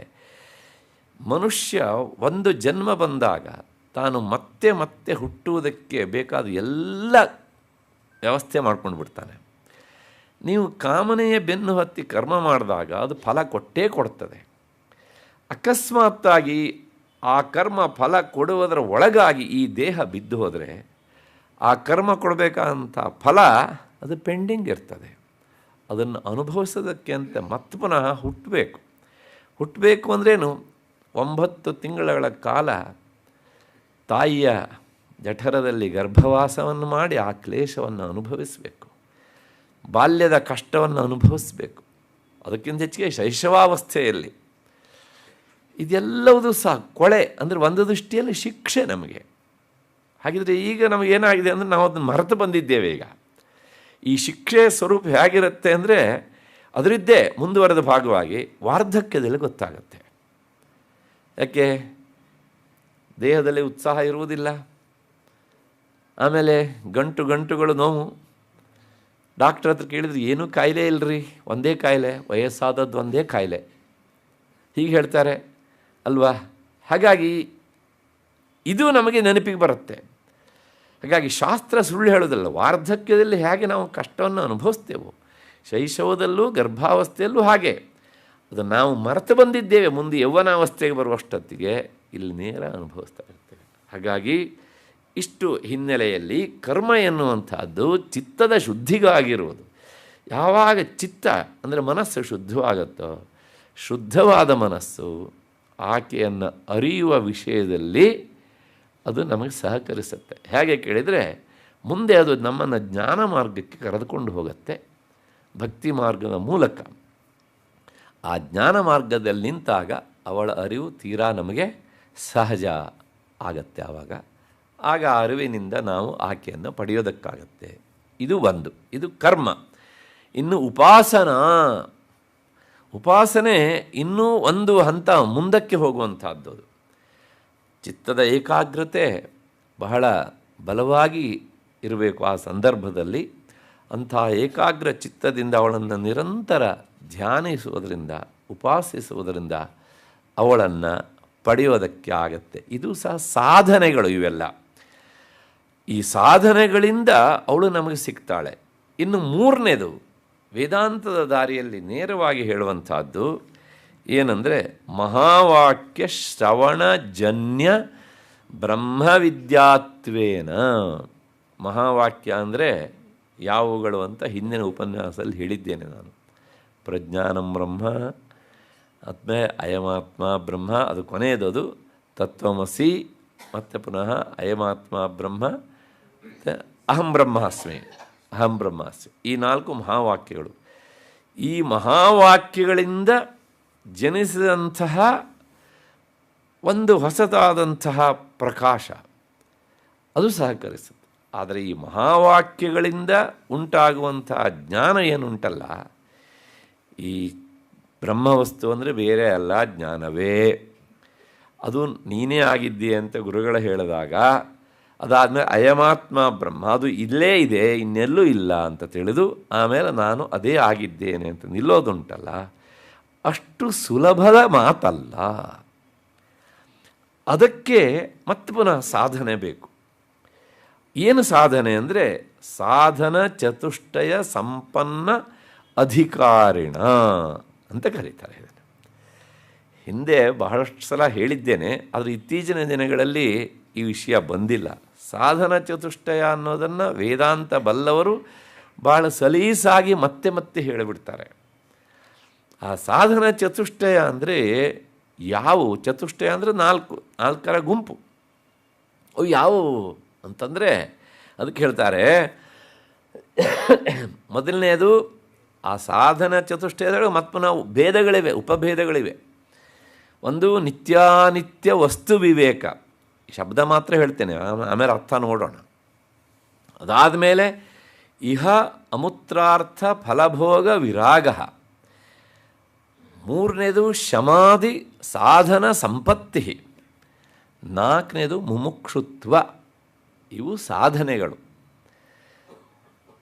ಮನುಷ್ಯ ಒಂದು ಜನ್ಮ ಬಂದಾಗ ತಾನು ಮತ್ತೆ ಹುಟ್ಟುವುದಕ್ಕೆ ಬೇಕಾದ ಎಲ್ಲ ವ್ಯವಸ್ಥೆ ಮಾಡ್ಕೊಂಡು ಬಿಡ್ತಾನೆ. ನೀವು ಕಾಮನೆಯ ಬೆನ್ನು ಹತ್ತಿ ಕರ್ಮ ಮಾಡಿದಾಗ ಅದು ಫಲ ಕೊಟ್ಟೇ ಕೊಡ್ತದೆ. ಅಕಸ್ಮಾತ್ತಾಗಿ ಆ ಕರ್ಮ ಫಲ ಕೊಡುವುದರ ಒಳಗಾಗಿ ಈ ದೇಹ ಬಿದ್ದು ಹೋದರೆ ಆ ಕರ್ಮ ಕೊಡಬೇಕಂತ ಫಲ ಅದು ಪೆಂಡಿಂಗ್ ಇರ್ತದೆ. ಅದನ್ನು ಅನುಭವಿಸೋದಕ್ಕೆ ಅಂತ ಮತ್ತೆ ಪುನಃ ಹುಟ್ಟಬೇಕು ಅಂದ್ರೇನು? 9 ತಿಂಗಳ ಕಾಲ ತಾಯಿಯ ಜಠರದಲ್ಲಿ ಗರ್ಭವಾಸವನ್ನು ಮಾಡಿ ಆ ಕ್ಲೇಶವನ್ನು ಅನುಭವಿಸಬೇಕು, ಬಾಲ್ಯದ ಕಷ್ಟವನ್ನು ಅನುಭವಿಸಬೇಕು. ಅದಕ್ಕಿಂತ ಹೆಚ್ಚಿಗೆ ಶೈಶವಾವಸ್ಥೆಯಲ್ಲಿ ಇದೆಲ್ಲವೂ ಸಹ ಕೊಳೆ, ಅಂದರೆ ಒಂದು ದೃಷ್ಟಿಯಲ್ಲಿ ಶಿಕ್ಷೆ ನಮಗೆ. ಹಾಗಿದ್ರೆ ಈಗ ನಮಗೇನಾಗಿದೆ ಅಂದರೆ ನಾವು ಅದನ್ನು ಮರೆತು ಬಂದಿದ್ದೇವೆ. ಈಗ ಈ ಶಿಕ್ಷೆಯ ಸ್ವರೂಪ ಹೇಗಿರುತ್ತೆ ಅಂದರೆ ಅದರದ್ದೇ ಮುಂದುವರೆದ ಭಾಗವಾಗಿ ವಾರ್ಧಕ್ಯದಲ್ಲಿ ಗೊತ್ತಾಗುತ್ತೆ. ಯಾಕೆ? ದೇಹದಲ್ಲಿ ಉತ್ಸಾಹ ಇರುವುದಿಲ್ಲ, ಆಮೇಲೆ ಗಂಟುಗಳು ನೋವು. ಡಾಕ್ಟ್ರ್ ಹತ್ರ ಕೇಳಿದ್ರೆ ಏನೂ ಕಾಯಿಲೆ ಇಲ್ಲರಿ, ಒಂದೇ ಕಾಯಿಲೆ, ವಯಸ್ಸಾದದ್ದು ಒಂದೇ ಕಾಯಿಲೆ, ಹೀಗೆ ಹೇಳ್ತಾರೆ ಅಲ್ವಾ? ಹಾಗಾಗಿ ಇದು ನಮಗೆ ನೆನಪಿಗೆ ಬರುತ್ತೆ. ಹಾಗಾಗಿ ಶಾಸ್ತ್ರ ಸುಳ್ಳು ಹೇಳೋದಲ್ಲ. ವಾರ್ಧಕ್ಯದಲ್ಲಿ ಹೇಗೆ ನಾವು ಕಷ್ಟವನ್ನು ಅನುಭವಿಸ್ತೇವೋ, ಶೈಶವದಲ್ಲೂ ಗರ್ಭಾವಸ್ಥೆಯಲ್ಲೂ ಹಾಗೆ ಅದು ನಾವು ಮರೆತು ಬಂದಿದ್ದೇವೆ. ಮುಂದೆ ಯೌವನಾವಸ್ಥೆಗೆ ಬರುವಷ್ಟೊತ್ತಿಗೆ ಇಲ್ಲಿ ನೇರ ಅನುಭವಿಸ್ತಾ ಇರ್ತೇವೆ. ಹಾಗಾಗಿ ಇಷ್ಟು ಹಿನ್ನೆಲೆಯಲ್ಲಿ ಕರ್ಮ ಎನ್ನುವಂಥದ್ದು ಚಿತ್ತದ ಶುದ್ಧಿಗಾಗಿರುವುದು. ಯಾವಾಗ ಚಿತ್ತ ಅಂದರೆ ಮನಸ್ಸು ಶುದ್ಧವಾಗುತ್ತೋ, ಶುದ್ಧವಾದ ಮನಸ್ಸು ಆಕೆಯನ್ನು ಅರಿಯುವ ವಿಷಯದಲ್ಲಿ ಅದು ನಮಗೆ ಸಹಕರಿಸುತ್ತೆ. ಹೇಗೆ ಕೇಳಿದರೆ ಮುಂದೆ ಅದು ನಮ್ಮನ್ನು ಜ್ಞಾನ ಮಾರ್ಗಕ್ಕೆ ಕರೆದುಕೊಂಡು ಹೋಗುತ್ತೆ ಭಕ್ತಿ ಮಾರ್ಗದ ಮೂಲಕ. ಆ ಜ್ಞಾನ ಮಾರ್ಗದಲ್ಲಿ ನಿಂತಾಗ ಅವಳ ಅರಿವು ತೀರಾ ನಮಗೆ ಸಹಜ ಆಗತ್ತೆ. ಆಗ ಆ ಅರಿವಿನಿಂದ ನಾವು ಆಕೆಯನ್ನು ಪಡೆಯೋದಕ್ಕಾಗತ್ತೆ. ಇದು ಒಂದು, ಇದು ಕರ್ಮ. ಇನ್ನು ಉಪಾಸನೆ ಇನ್ನೂ ಒಂದು ಹಂತ ಮುಂದಕ್ಕೆ ಹೋಗುವಂಥದ್ದು. ಅದು ಚಿತ್ತದ ಏಕಾಗ್ರತೆ ಬಹಳ ಬಲವಾಗಿ ಇರಬೇಕು ಆ ಸಂದರ್ಭದಲ್ಲಿ. ಅಂಥ ಏಕಾಗ್ರ ಚಿತ್ತದಿಂದ ಅವಳನ್ನು ನಿರಂತರ ಧ್ಯಾನಿಸುವುದರಿಂದ, ಉಪಾಸಿಸುವುದರಿಂದ ಅವಳನ್ನು ಪಡೆಯೋದಕ್ಕೆ ಆಗತ್ತೆ. ಇದು ಸಹ ಸಾಧನೆಗಳು ಇವೆಲ್ಲ. ಈ ಸಾಧನೆಗಳಿಂದ ಅವಳು ನಮಗೆ ಸಿಗ್ತಾಳೆ. ಇನ್ನು ಮೂರನೇದು ವೇದಾಂತದ ದಾರಿಯಲ್ಲಿ ನೇರವಾಗಿ ಹೇಳುವಂಥದ್ದು ಏನಂದರೆ ಮಹಾವಾಕ್ಯ ಶ್ರವಣಜನ್ಯ ಬ್ರಹ್ಮವಿದ್ಯಾತ್ವೇನ. ಮಹಾವಾಕ್ಯ ಅಂದರೆ ಯಾವುಗಳು ಅಂತ ಹಿಂದಿನ ಉಪನ್ಯಾಸದಲ್ಲಿ ಹೇಳಿದ್ದೇನೆ ನಾನು. ಪ್ರಜ್ಞಾನಂ ಬ್ರಹ್ಮ, ಆತ್ಮೇ ಅಯಮಾತ್ಮ ಬ್ರಹ್ಮ, ಅದು ಕೊನೆಯದು ತತ್ವಮಸಿ, ಮತ್ತು ಪುನಃ ಅಯಮಾತ್ಮ ಬ್ರಹ್ಮ, ಅಹಂ ಬ್ರಹ್ಮಾಸ್ಮಿ. ಈ 4 ಮಹಾವಾಕ್ಯಗಳು. ಈ ಮಹಾವಾಕ್ಯಗಳಿಂದ ಜನಿಸಿದಂತಹ ಒಂದು ಹೊಸದಾದಂತಹ ಪ್ರಕಾಶ ಅದು ಸಹಕರಿಸುತ್ತೆ. ಆದರೆ ಈ ಮಹಾವಾಕ್ಯಗಳಿಂದ ಉಂಟಾಗುವಂತಹ ಜ್ಞಾನ ಏನುಂಟಲ್ಲ, ಈ ಬ್ರಹ್ಮವಸ್ತು ಅಂದರೆ ಬೇರೆ ಅಲ್ಲ, ಜ್ಞಾನವೇ. ಅದು ನೀನೇ ಆಗಿದ್ದೀಯ ಅಂತ ಗುರುಗಳು ಹೇಳಿದಾಗ, ಅದಾದಮೇಲೆ ಅಯಮಾತ್ಮ ಬ್ರಹ್ಮ, ಅದು ಇಲ್ಲೇ ಇದೆ, ಇನ್ನೆಲ್ಲೂ ಇಲ್ಲ ಅಂತ ತಿಳಿದು ಆಮೇಲೆ ನಾನು ಅದೇ ಆಗಿದ್ದೇನೆ ಅಂತ ನಿಲ್ಲೋದುಂಟಲ್ಲ, ಅಷ್ಟು ಸುಲಭದ ಮಾತಲ್ಲ. ಅದಕ್ಕೆ ಮತ್ತೆ ಪುನಃ ಸಾಧನೆ ಬೇಕು. ಏನು ಸಾಧನೆ ಅಂದರೆ ಸಾಧನ ಚತುಷ್ಟಯ ಸಂಪನ್ನ ಅಧಿಕಾರಿಣ ಅಂತ ಕರೀತಾರೆ. ಇದನ್ನು ಹಿಂದೆ ಬಹಳಷ್ಟು ಸಲ ಹೇಳಿದ್ದೇನೆ, ಆದರೆ ಇತ್ತೀಚಿನ ದಿನಗಳಲ್ಲಿ ಈ ವಿಷಯ ಬಂದಿಲ್ಲ. ಸಾಧನ ಚತುಷ್ಟಯ ಅನ್ನೋದನ್ನು ವೇದಾಂತ ಬಲ್ಲವರು ಭಾಳ ಸಲೀಸಾಗಿ ಮತ್ತೆ ಮತ್ತೆ ಹೇಳಿಬಿಡ್ತಾರೆ. ಆ ಸಾಧನ ಚತುಷ್ಟಯ ಅಂದರೆ ಯಾವುವು? ಚತುಷ್ಟಯ ಅಂದರೆ ನಾಲ್ಕರ ಗುಂಪು. ಅವು ಯಾವುವು ಅಂತಂದರೆ ಅದಕ್ಕೆ ಹೇಳ್ತಾರೆ, ಮೊದಲನೆಯದು ಆ ಸಾಧನ ಚತುಷ್ಟಯದೊಳಗೆ ಮತ್ತು ಪುನಃ ಭೇದಗಳಿವೆ, ಉಪಭೇದಗಳಿವೆ. ಒಂದು ನಿತ್ಯಾನಿತ್ಯ ವಸ್ತು ವಿವೇಕ, ಶಬ್ದ ಮಾತ್ರ ಹೇಳ್ತೇನೆ, ಆಮೇಲೆ ಅರ್ಥ ನೋಡೋಣ. ಅದಾದಮೇಲೆ ಇಹ ಅಮೂತ್ರಾರ್ಥ ಫಲಭೋಗ ವಿರಾಗ. ಮೂರನೇದು ಶಮಾಧಿ ಸಾಧನ ಸಂಪತ್ತಿ. ನಾಲ್ಕನೇದು ಮುಮುಕ್ಷುತ್ವ. ಇವು ಸಾಧನೆಗಳು.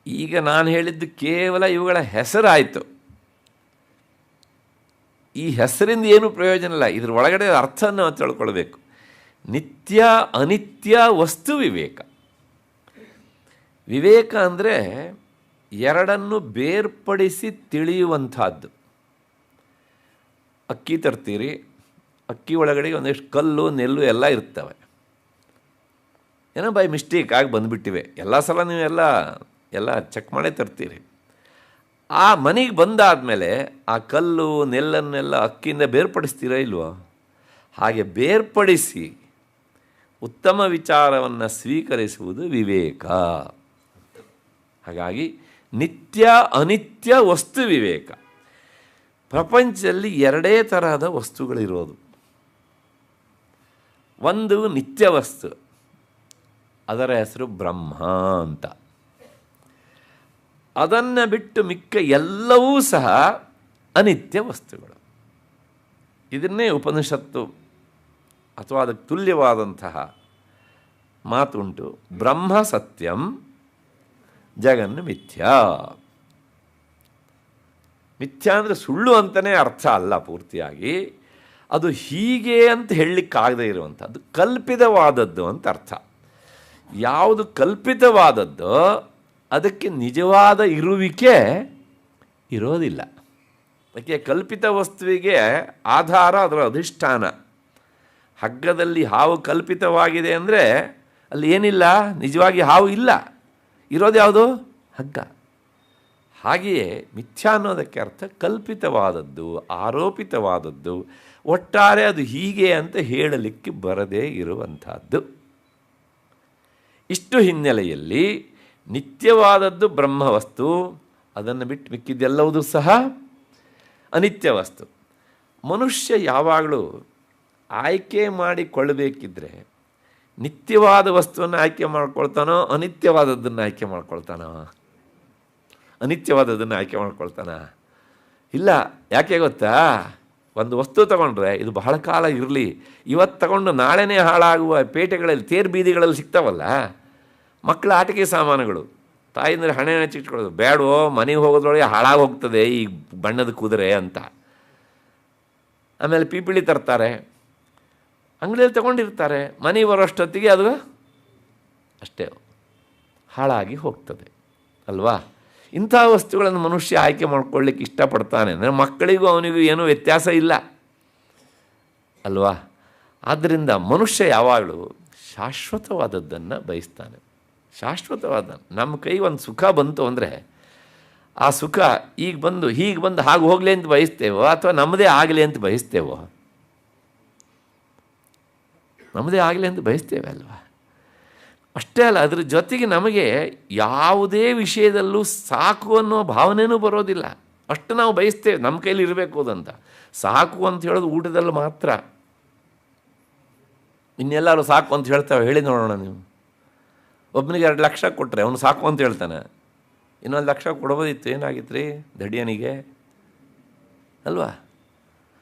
ಈಗ ನಾನು ಹೇಳಿದ್ದು ಕೇವಲ ಇವುಗಳ ಹೆಸರಾಯಿತು. ಈ ಹೆಸರಿಂದ ಏನು ಪ್ರಯೋಜನ ಇಲ್ಲ, ಇದ್ರ ಒಳಗಡೆ ಅರ್ಥವನ್ನು ನಾವು ತಿಳ್ಕೊಳ್ಬೇಕು. ನಿತ್ಯ ಅನಿತ್ಯ ವಸ್ತು ವಿವೇಕ. ವಿವೇಕ ಅಂದರೆ ಎರಡನ್ನು ಬೇರ್ಪಡಿಸಿ ತಿಳಿಯುವಂಥದ್ದು. ಅಕ್ಕಿ ತರ್ತೀರಿ, ಅಕ್ಕಿ ಒಳಗಡೆ ಒಂದಿಷ್ಟು ಕಲ್ಲು ನೆಲ್ಲು ಎಲ್ಲ ಇರ್ತವೆ. ಏನೋ ಬೈ ಮಿಸ್ಟೇಕ್ ಆಗಿ ಬಂದುಬಿಟ್ಟಿವೆ. ಎಲ್ಲ ಸಲ ನೀವು ಎಲ್ಲ ಚೆಕ್ ಮಾಡೇ ತರ್ತೀರಿ. ಆ ಮನೆಗೆ ಬಂದಾದಮೇಲೆ ಆ ಕಲ್ಲು ನೆಲ್ಲನ್ನೆಲ್ಲ ಅಕ್ಕಿಯಿಂದ ಬೇರ್ಪಡಿಸ್ತೀರಾ ಇಲ್ವೋ? ಹಾಗೆ ಬೇರ್ಪಡಿಸಿ ಉತ್ತಮ ವಿಚಾರವನ್ನು ಸ್ವೀಕರಿಸುವುದು ವಿವೇಕ. ಹಾಗಾಗಿ ನಿತ್ಯ ಅನಿತ್ಯ ವಸ್ತು ವಿವೇಕ. ಪ್ರಪಂಚದಲ್ಲಿ ಎರಡೇ ತರಹದ ವಸ್ತುಗಳಿರೋದು. ಒಂದು ನಿತ್ಯ ವಸ್ತು, ಅದರ ಹೆಸರು ಬ್ರಹ್ಮ ಅಂತ. ಅದನ್ನು ಬಿಟ್ಟು ಮಿಕ್ಕ ಎಲ್ಲವೂ ಸಹ ಅನಿತ್ಯ ವಸ್ತುಗಳು. ಇದನ್ನೇ ಉಪನಿಷತ್ತು ಅಥವಾ ಅದಕ್ಕೆ ತುಲ್ಯವಾದಂತಹ ಮಾತುಂಟು, ಬ್ರಹ್ಮ ಸತ್ಯಂ ಜಗನ್ ಮಿಥ್ಯಾ. ಮಿಥ್ಯಾ ಅಂದರೆ ಸುಳ್ಳು ಅಂತಲೇ ಅರ್ಥ ಅಲ್ಲ ಪೂರ್ತಿಯಾಗಿ, ಅದು ಹೀಗೆ ಅಂತ ಹೇಳಲಿಕ್ಕಾಗದೇ ಇರುವಂಥದ್ದು, ಕಲ್ಪಿತವಾದದ್ದು ಅಂತ ಅರ್ಥ. ಯಾವುದು ಕಲ್ಪಿತವಾದದ್ದೋ ಅದಕ್ಕೆ ನಿಜವಾದ ಇರುವಿಕೆ ಇರೋದಿಲ್ಲ. ಅದಕ್ಕೆ ಕಲ್ಪಿತ ವಸ್ತುವಿಗೆ ಆಧಾರ ಅದರ ಅಧಿಷ್ಠಾನ. ಹಗ್ಗದಲ್ಲಿ ಹಾವು ಕಲ್ಪಿತವಾಗಿದೆ ಅಂದರೆ ಅಲ್ಲಿ ಏನಿಲ್ಲ, ನಿಜವಾಗಿ ಹಾವು ಇಲ್ಲ, ಇರೋದು ಯಾವುದು? ಹಗ್ಗ. ಹಾಗೆಯೇ ಮಿಥ್ಯಾ ಅನ್ನೋದಕ್ಕೆ ಅರ್ಥ ಕಲ್ಪಿತವಾದದ್ದು, ಆರೋಪಿತವಾದದ್ದು, ಒಟ್ಟಾರೆ ಅದು ಹೀಗೆ ಅಂತ ಹೇಳಲಿಕ್ಕೆ ಬರದೇ ಇರುವಂಥದ್ದು. ಇಷ್ಟು ಹಿನ್ನೆಲೆಯಲ್ಲಿ ನಿತ್ಯವಾದದ್ದು ಬ್ರಹ್ಮವಸ್ತು, ಅದನ್ನು ಬಿಟ್ಟು ಮಿಕ್ಕಿದ್ದೆಲ್ಲವೂ ಸಹ ಅನಿತ್ಯ ವಸ್ತು. ಮನುಷ್ಯ ಯಾವಾಗಲೂ ಆಯ್ಕೆ ಮಾಡಿಕೊಳ್ಳಬೇಕಿದ್ರೆ ನಿತ್ಯವಾದ ವಸ್ತುವನ್ನು ಆಯ್ಕೆ ಮಾಡ್ಕೊಳ್ತಾನೋ ಅನಿತ್ಯವಾದದ್ದನ್ನು ಆಯ್ಕೆ ಮಾಡ್ಕೊಳ್ತಾನೋ? ಅನಿತ್ಯವಾದದ್ದನ್ನು ಆಯ್ಕೆ ಮಾಡ್ಕೊಳ್ತಾನ? ಇಲ್ಲ. ಯಾಕೆ ಗೊತ್ತಾ? ಒಂದು ವಸ್ತು ತಗೊಂಡ್ರೆ ಇದು ಬಹಳ ಕಾಲ ಇರಲಿ, ಇವತ್ತು ತಗೊಂಡು ನಾಳೆನೇ ಹಾಳಾಗುವ ಪೇಟೆಗಳಲ್ಲಿ ತೇರು ಬೀದಿಗಳಲ್ಲಿ ಸಿಗ್ತಾವಲ್ಲ ಮಕ್ಕಳ ಆಟಿಕೆ ಸಾಮಾನುಗಳು. ತಾಯಿಂದರೆ ಹಣೆ ಹಚ್ಚಿಟ್ಕೊಳ್ಳೋದು, ಬೇಡವೋ ಮನೆಗೆ ಹೋಗೋದ್ರೊಳಗೆ ಹಾಳಾಗಿ ಹೋಗ್ತದೆ ಈ ಬಣ್ಣದ ಕುದುರೆ ಅಂತ. ಆಮೇಲೆ ಪೀಪಿಳಿ ತರ್ತಾರೆ, ಅಂಗಡಿಯಲ್ಲಿ ತಗೊಂಡಿರ್ತಾರೆ, ಮನೆಗೆ ಬರೋಷ್ಟೊತ್ತಿಗೆ ಅದು ಅಷ್ಟೇ ಹಾಳಾಗಿ ಹೋಗ್ತದೆ ಅಲ್ವಾ? ಇಂಥ ವಸ್ತುಗಳನ್ನು ಮನುಷ್ಯ ಆಯ್ಕೆ ಮಾಡ್ಕೊಳ್ಳಿಕ್ಕೆ ಇಷ್ಟಪಡ್ತಾನೆ ಅಂದರೆ ಮಕ್ಕಳಿಗೂ ಅವನಿಗೂ ಏನೂ ವ್ಯತ್ಯಾಸ ಇಲ್ಲ ಅಲ್ವಾ? ಆದ್ದರಿಂದ ಮನುಷ್ಯ ಯಾವಾಗಲೂ ಶಾಶ್ವತವಾದದ್ದನ್ನು ಬಯಸ್ತಾನೆ. ಶಾಶ್ವತವಾದ ನಮ್ಮ ಕೈಗೆ ಒಂದು ಸುಖ ಬಂತು ಅಂದರೆ ಆ ಸುಖ ಈಗ ಬಂದು ಹೀಗೆ ಬಂದು ಹಾಗೆ ಹೋಗಲಿ ಅಂತ ಬಯಸ್ತೇವೋ ಅಥವಾ ನಮ್ಮದೇ ಆಗಲಿ ಅಂತ ಬಯಸ್ತೇವೋ? ನಮ್ಮದೇ ಆಗಲಿ ಅಂತ ಬಯಸ್ತೇವೆ ಅಲ್ವಾ? ಅಷ್ಟೇ ಅಲ್ಲ, ಅದ್ರ ಜೊತೆಗೆ ನಮಗೆ ಯಾವುದೇ ವಿಷಯದಲ್ಲೂ ಸಾಕು ಅನ್ನೋ ಭಾವನೆಯೂ ಬರೋದಿಲ್ಲ. ಅಷ್ಟು ನಾವು ಬಯಸ್ತೇವೆ ನಮ್ಮ ಕೈಲಿ ಇರಬೇಕು ಅದಂತ. ಸಾಕು ಅಂತ ಹೇಳೋದು ಊಟದಲ್ಲಿ ಮಾತ್ರ. ಇನ್ನೆಲ್ಲರೂ ಸಾಕು ಅಂತ ಹೇಳ್ತಾವೆ, ಹೇಳಿ ನೋಡೋಣ ನೀವು. ಒಬ್ಬನಿಗೆ 2 ಲಕ್ಷ ಕೊಟ್ಟರೆ ಅವನು ಸಾಕು ಅಂತ ಹೇಳ್ತಾನೆ, ಇನ್ನೊಂದು ಲಕ್ಷ ಕೊಡ್ಬೋದಿತ್ತು, ಏನಾಗಿತ್ತು ರೀ ದಡಿಯನಿಗೆ ಅಲ್ವಾ?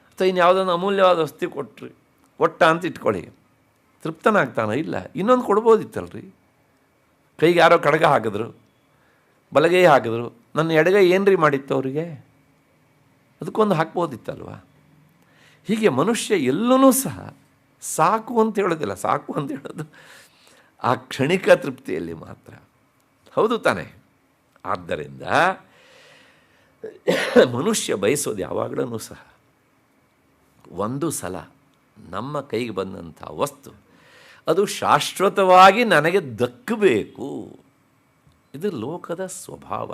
ಅಥವಾ ಇನ್ಯಾವುದೊಂದು ಅಮೂಲ್ಯವಾದ ವಸ್ತು ಕೊಟ್ಟ ಅಂತ ಇಟ್ಕೊಳ್ಳಿ, ತೃಪ್ತನಾಗ್ತಾನೆ? ಇಲ್ಲ, ಇನ್ನೊಂದು ಕೊಡ್ಬೋದಿತ್ತಲ್ರಿ. ಕೈಗೆ ಯಾರೋ ಕಡಗ ಹಾಕಿದ್ರು, ಬಲಗೈ ಹಾಕಿದ್ರು, ನನ್ನ ಎಡಗೈ ಏನ್ರಿ ಮಾಡಿತ್ತು ಅವರಿಗೆ? ಅದಕ್ಕೊಂದು ಹಾಕ್ಬೋದಿತ್ತಲ್ವ? ಹೀಗೆ ಮನುಷ್ಯ ಎಲ್ಲೂ ಸಹ ಸಾಕು ಅಂತ ಹೇಳೋದಿಲ್ಲ. ಸಾಕು ಅಂತ ಹೇಳೋದು ಆ ಕ್ಷಣಿಕ ತೃಪ್ತಿಯಲ್ಲಿ ಮಾತ್ರ. ಹೌದು ತಾನೆ? ಆದ್ದರಿಂದ ಮನುಷ್ಯ ಬಯಸೋದು ಯಾವಾಗಲೂ ಸಹ ಒಂದು ಸಲ ನಮ್ಮ ಕೈಗೆ ಬಂದಂಥ ವಸ್ತು ಅದು ಶಾಶ್ವತವಾಗಿ ನನಗೆ ದಕ್ಕಬೇಕು. ಇದು ಲೋಕದ ಸ್ವಭಾವ.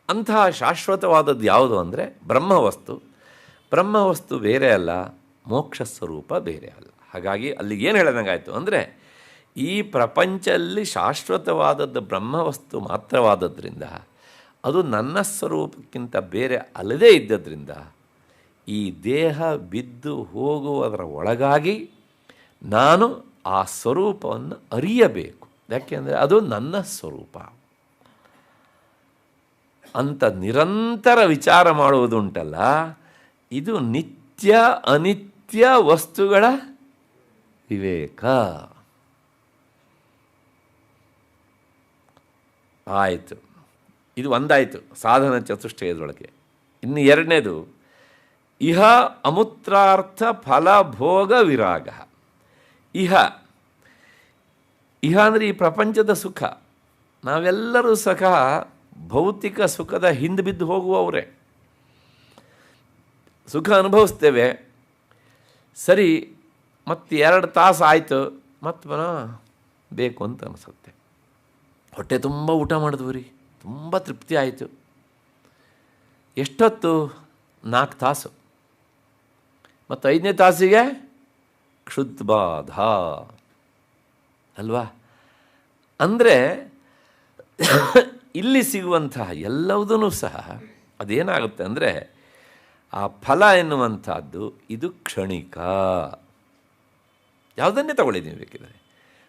ಅಂತಹ ಶಾಶ್ವತವಾದದ್ದು ಯಾವುದು ಅಂದರೆ ಬ್ರಹ್ಮವಸ್ತು. ಬ್ರಹ್ಮವಸ್ತು ಬೇರೆ ಅಲ್ಲ, ಮೋಕ್ಷ ಸ್ವರೂಪ ಬೇರೆ ಅಲ್ಲ. ಹಾಗಾಗಿ ಅಲ್ಲಿಗೆ ಏನು ಹೇಳೋದಂಗಾಯಿತು ಅಂದರೆ ಈ ಪ್ರಪಂಚದಲ್ಲಿ ಶಾಶ್ವತವಾದದ್ದು ಬ್ರಹ್ಮವಸ್ತು ಮಾತ್ರವಾದದ್ರಿಂದ, ಅದು ನನ್ನ ಸ್ವರೂಪಕ್ಕಿಂತ ಬೇರೆ ಅಲ್ಲದೇ ಇದ್ದದ್ರಿಂದ ಈ ದೇಹ ಬಿದ್ದು ಹೋಗುವುದರ ಒಳಗಾಗಿ ನಾನು ಆ ಸ್ವರೂಪವನ್ನು ಅರಿಯಬೇಕು. ಯಾಕೆಂದರೆ ಅದು ನನ್ನ ಸ್ವರೂಪ ಅಂತ ನಿರಂತರ ವಿಚಾರ ಮಾಡುವುದುಂಟಲ್ಲ, ಇದು ನಿತ್ಯ ಅನಿತ್ಯ ವಸ್ತುಗಳ ವಿವೇಕ. ಆಯಿತು, ಇದು ಒಂದಾಯಿತು ಸಾಧನ ಚತುಷ್ಟಯದೊಳಗೆ. ಇನ್ನು ಎರಡನೇದು ಇಹ ಅಮೂತ್ರಾರ್ಥ ಫಲಭೋಗ ವಿರಾಗ. ಇಹ ಇಹ ಅಂದರೆ ಈ ಪ್ರಪಂಚದ ಸುಖ. ನಾವೆಲ್ಲರೂ ಸಹ ಭೌತಿಕ ಸುಖದ ಹಿಂದೆ ಬಿದ್ದು ಹೋಗುವವರೇ. ಸುಖ ಅನುಭವಿಸ್ತೇವೆ, ಸರಿ, ಮತ್ತು 2 ತಾಸು ಆಯಿತು, ಮತ್ತು ಪುನಃ ಬೇಕು ಅಂತ ಅನಿಸುತ್ತೆ. ಹೊಟ್ಟೆ ತುಂಬ ಊಟ ಮಾಡಿದ್ವಿ ರೀ, ತುಂಬ ತೃಪ್ತಿ ಆಯಿತು. ಎಷ್ಟೊತ್ತು? 4 ತಾಸು. ಮತ್ತು 5ನೇ ತಾಸಿಗೆ ಕ್ಷುದ್ಬಾಧ ಅಲ್ವಾ? ಅಂದರೆ ಇಲ್ಲಿ ಸಿಗುವಂತಹ ಎಲ್ಲವುದೂ ಸಹ ಅದೇನಾಗುತ್ತೆ ಅಂದರೆ ಆ ಫಲ ಎನ್ನುವಂಥದ್ದು ಇದು ಕ್ಷಣಿಕ. ಯಾವುದನ್ನೇ ತಗೊಳ್ಳಿ ನೀವು ಬೇಕಿದ್ದಾರೆ.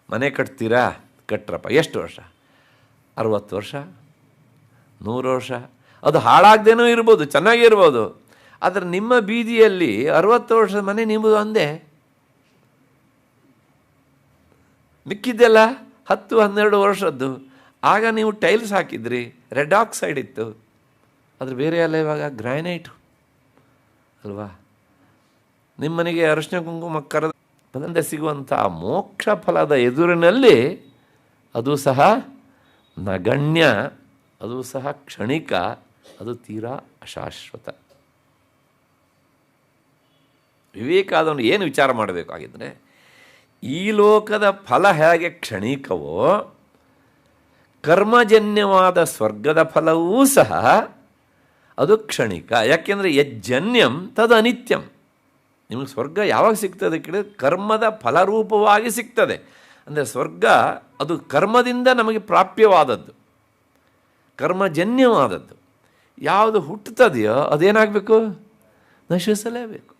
ಮನೆ ಕಟ್ತೀರಾ, ಕಟ್ರಪ್ಪ. ಎಷ್ಟು ವರ್ಷ? 60 ವರ್ಷ, 100 ವರ್ಷ. ಅದು ಹಾಳಾಗದೇನೂ ಇರ್ಬೋದು, ಚೆನ್ನಾಗಿರ್ಬೋದು. ಆದರೆ ನಿಮ್ಮ ಬೀದಿಯಲ್ಲಿ 60 ವರ್ಷದ ಮನೆ ನಿಮ್ಮದು ಅಂದೆ. ಮಿಕ್ಕಿದ್ದೆಲ್ಲ 10-12 ವರ್ಷದ್ದು. ಆಗ ನೀವು ಟೈಲ್ಸ್ ಹಾಕಿದ್ರಿ, ರೆಡ್ ಆಕ್ಸೈಡ್ ಇತ್ತು. ಅದ್ರ ಬೇರೆ ಎಲ್ಲ ಇವಾಗ ಗ್ರಾನೈಟು ಅಲ್ವಾ? ನಿಮ್ಮ ಮನೆಗೆ ಅರಿಶಿನ ಕುಂಕುಮ ಕರೆದ ಸಿಗುವಂಥ ಮೋಕ್ಷ ಫಲದ ಎದುರಿನಲ್ಲಿ ಅದು ಸಹ ನಗಣ್ಯ, ಅದು ಸಹ ಕ್ಷಣಿಕ, ಅದು ತೀರಾ ಅಶಾಶ್ವತ. ವಿವೇಕಾದವನು ಏನು ವಿಚಾರ ಮಾಡಬೇಕಾಗಿದ್ದರೆ, ಈ ಲೋಕದ ಫಲ ಹೇಗೆ ಕ್ಷಣಿಕವೋ ಕರ್ಮಜನ್ಯವಾದ ಸ್ವರ್ಗದ ಫಲವೂ ಸಹ ಅದು ಕ್ಷಣಿಕ. ಯಾಕೆಂದರೆ ಯಜ್ಜನ್ಯಂ ತದು ಅನಿತ್ಯಂ. ನಿಮಗೆ ಸ್ವರ್ಗ ಯಾವಾಗ ಸಿಗ್ತದೆ ಕೇಳಿದ್ರೆ ಕರ್ಮದ ಫಲರೂಪವಾಗಿ ಸಿಗ್ತದೆ. ಅಂದರೆ ಸ್ವರ್ಗ ಅದು ಕರ್ಮದಿಂದ ನಮಗೆ ಪ್ರಾಪ್ಯವಾದದ್ದು, ಕರ್ಮಜನ್ಯವಾದದ್ದು. ಯಾವುದು ಹುಟ್ಟುತ್ತದೆಯೋ ಅದೇನಾಗಬೇಕು? ನಶಿಸಲೇಬೇಕು.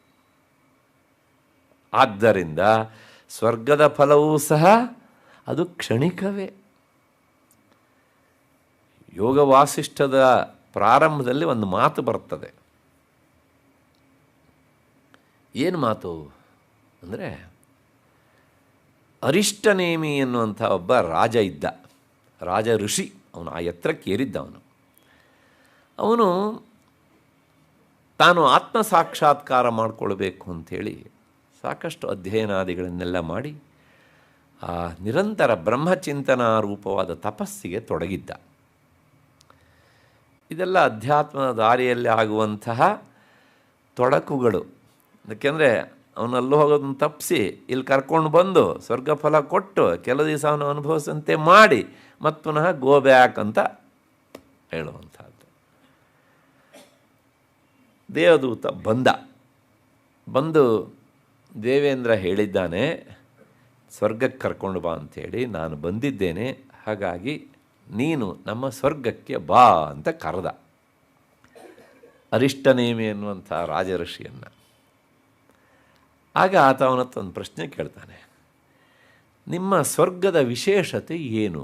ಆದ್ದರಿಂದ ಸ್ವರ್ಗದ ಫಲವೂ ಸಹ ಅದು ಕ್ಷಣಿಕವೇ. ಯೋಗ ವಾಸಿಷ್ಠದ ಪ್ರಾರಂಭದಲ್ಲಿ ಒಂದು ಮಾತು ಬರ್ತದೆ. ಏನು ಮಾತು ಅಂದರೆ, ಅರಿಷ್ಟನೇಮಿ ಎನ್ನುವಂಥ ಒಬ್ಬ ರಾಜ ಇದ್ದ, ರಾಜ ಋಷಿ. ಅವನು ಆ ಎತ್ತರಕ್ಕೆ ಏರಿದ್ದ. ಅವನು ತಾನು ಆತ್ಮ ಸಾಕ್ಷಾತ್ಕಾರ ಮಾಡಿಕೊಳ್ಬೇಕು ಅಂಥೇಳಿ ಸಾಕಷ್ಟು ಅಧ್ಯಯನಾದಿಗಳನ್ನೆಲ್ಲ ಮಾಡಿ ಆ ನಿರಂತರ ಬ್ರಹ್ಮಚಿಂತನಾ ರೂಪವಾದ ತಪಸ್ಸಿಗೆ ತೊಡಗಿದ್ದ. ಇದೆಲ್ಲ ಅಧ್ಯಾತ್ಮದ ದಾರಿಯಲ್ಲಿ ಆಗುವಂತಹ ತೊಡಕುಗಳು. ಯಾಕೆಂದರೆ ಅವನಲ್ಲೂ ಹೋಗೋದನ್ನು ತಪ್ಪಿಸಿ ಇಲ್ಲಿ ಕರ್ಕೊಂಡು ಬಂದು ಸ್ವರ್ಗ ಫಲ ಕೊಟ್ಟು ಕೆಲವು ದಿವಸ ಅವನು ಅನುಭವಿಸಂತೆ ಮಾಡಿ ಮತ್ತು ಪುನಃ ಗೋ ಬ್ಯಾಕ್ ಅಂತ ಹೇಳುವಂಥದ್ದು. ದೇವದೂತ ಬಂದು ದೇವೇಂದ್ರ ಹೇಳಿದ್ದಾನೆ, ಸ್ವರ್ಗಕ್ಕೆ ಕರ್ಕೊಂಡು ಬಾ ಅಂಥೇಳಿ. ನಾನು ಬಂದಿದ್ದೇನೆ, ಹಾಗಾಗಿ ನೀನು ನಮ್ಮ ಸ್ವರ್ಗಕ್ಕೆ ಬಾ ಅಂತ ಕರೆದ ಅರಿಷ್ಟನೇಮಿ ಎನ್ನುವಂಥ ರಾಜಋಷಿಯನ್ನು. ಆಗ ಆತ ಅವನತ್ರ ಒಂದು ಪ್ರಶ್ನೆ ಕೇಳ್ತಾನೆ, ನಿಮ್ಮ ಸ್ವರ್ಗದ ವಿಶೇಷತೆ ಏನು?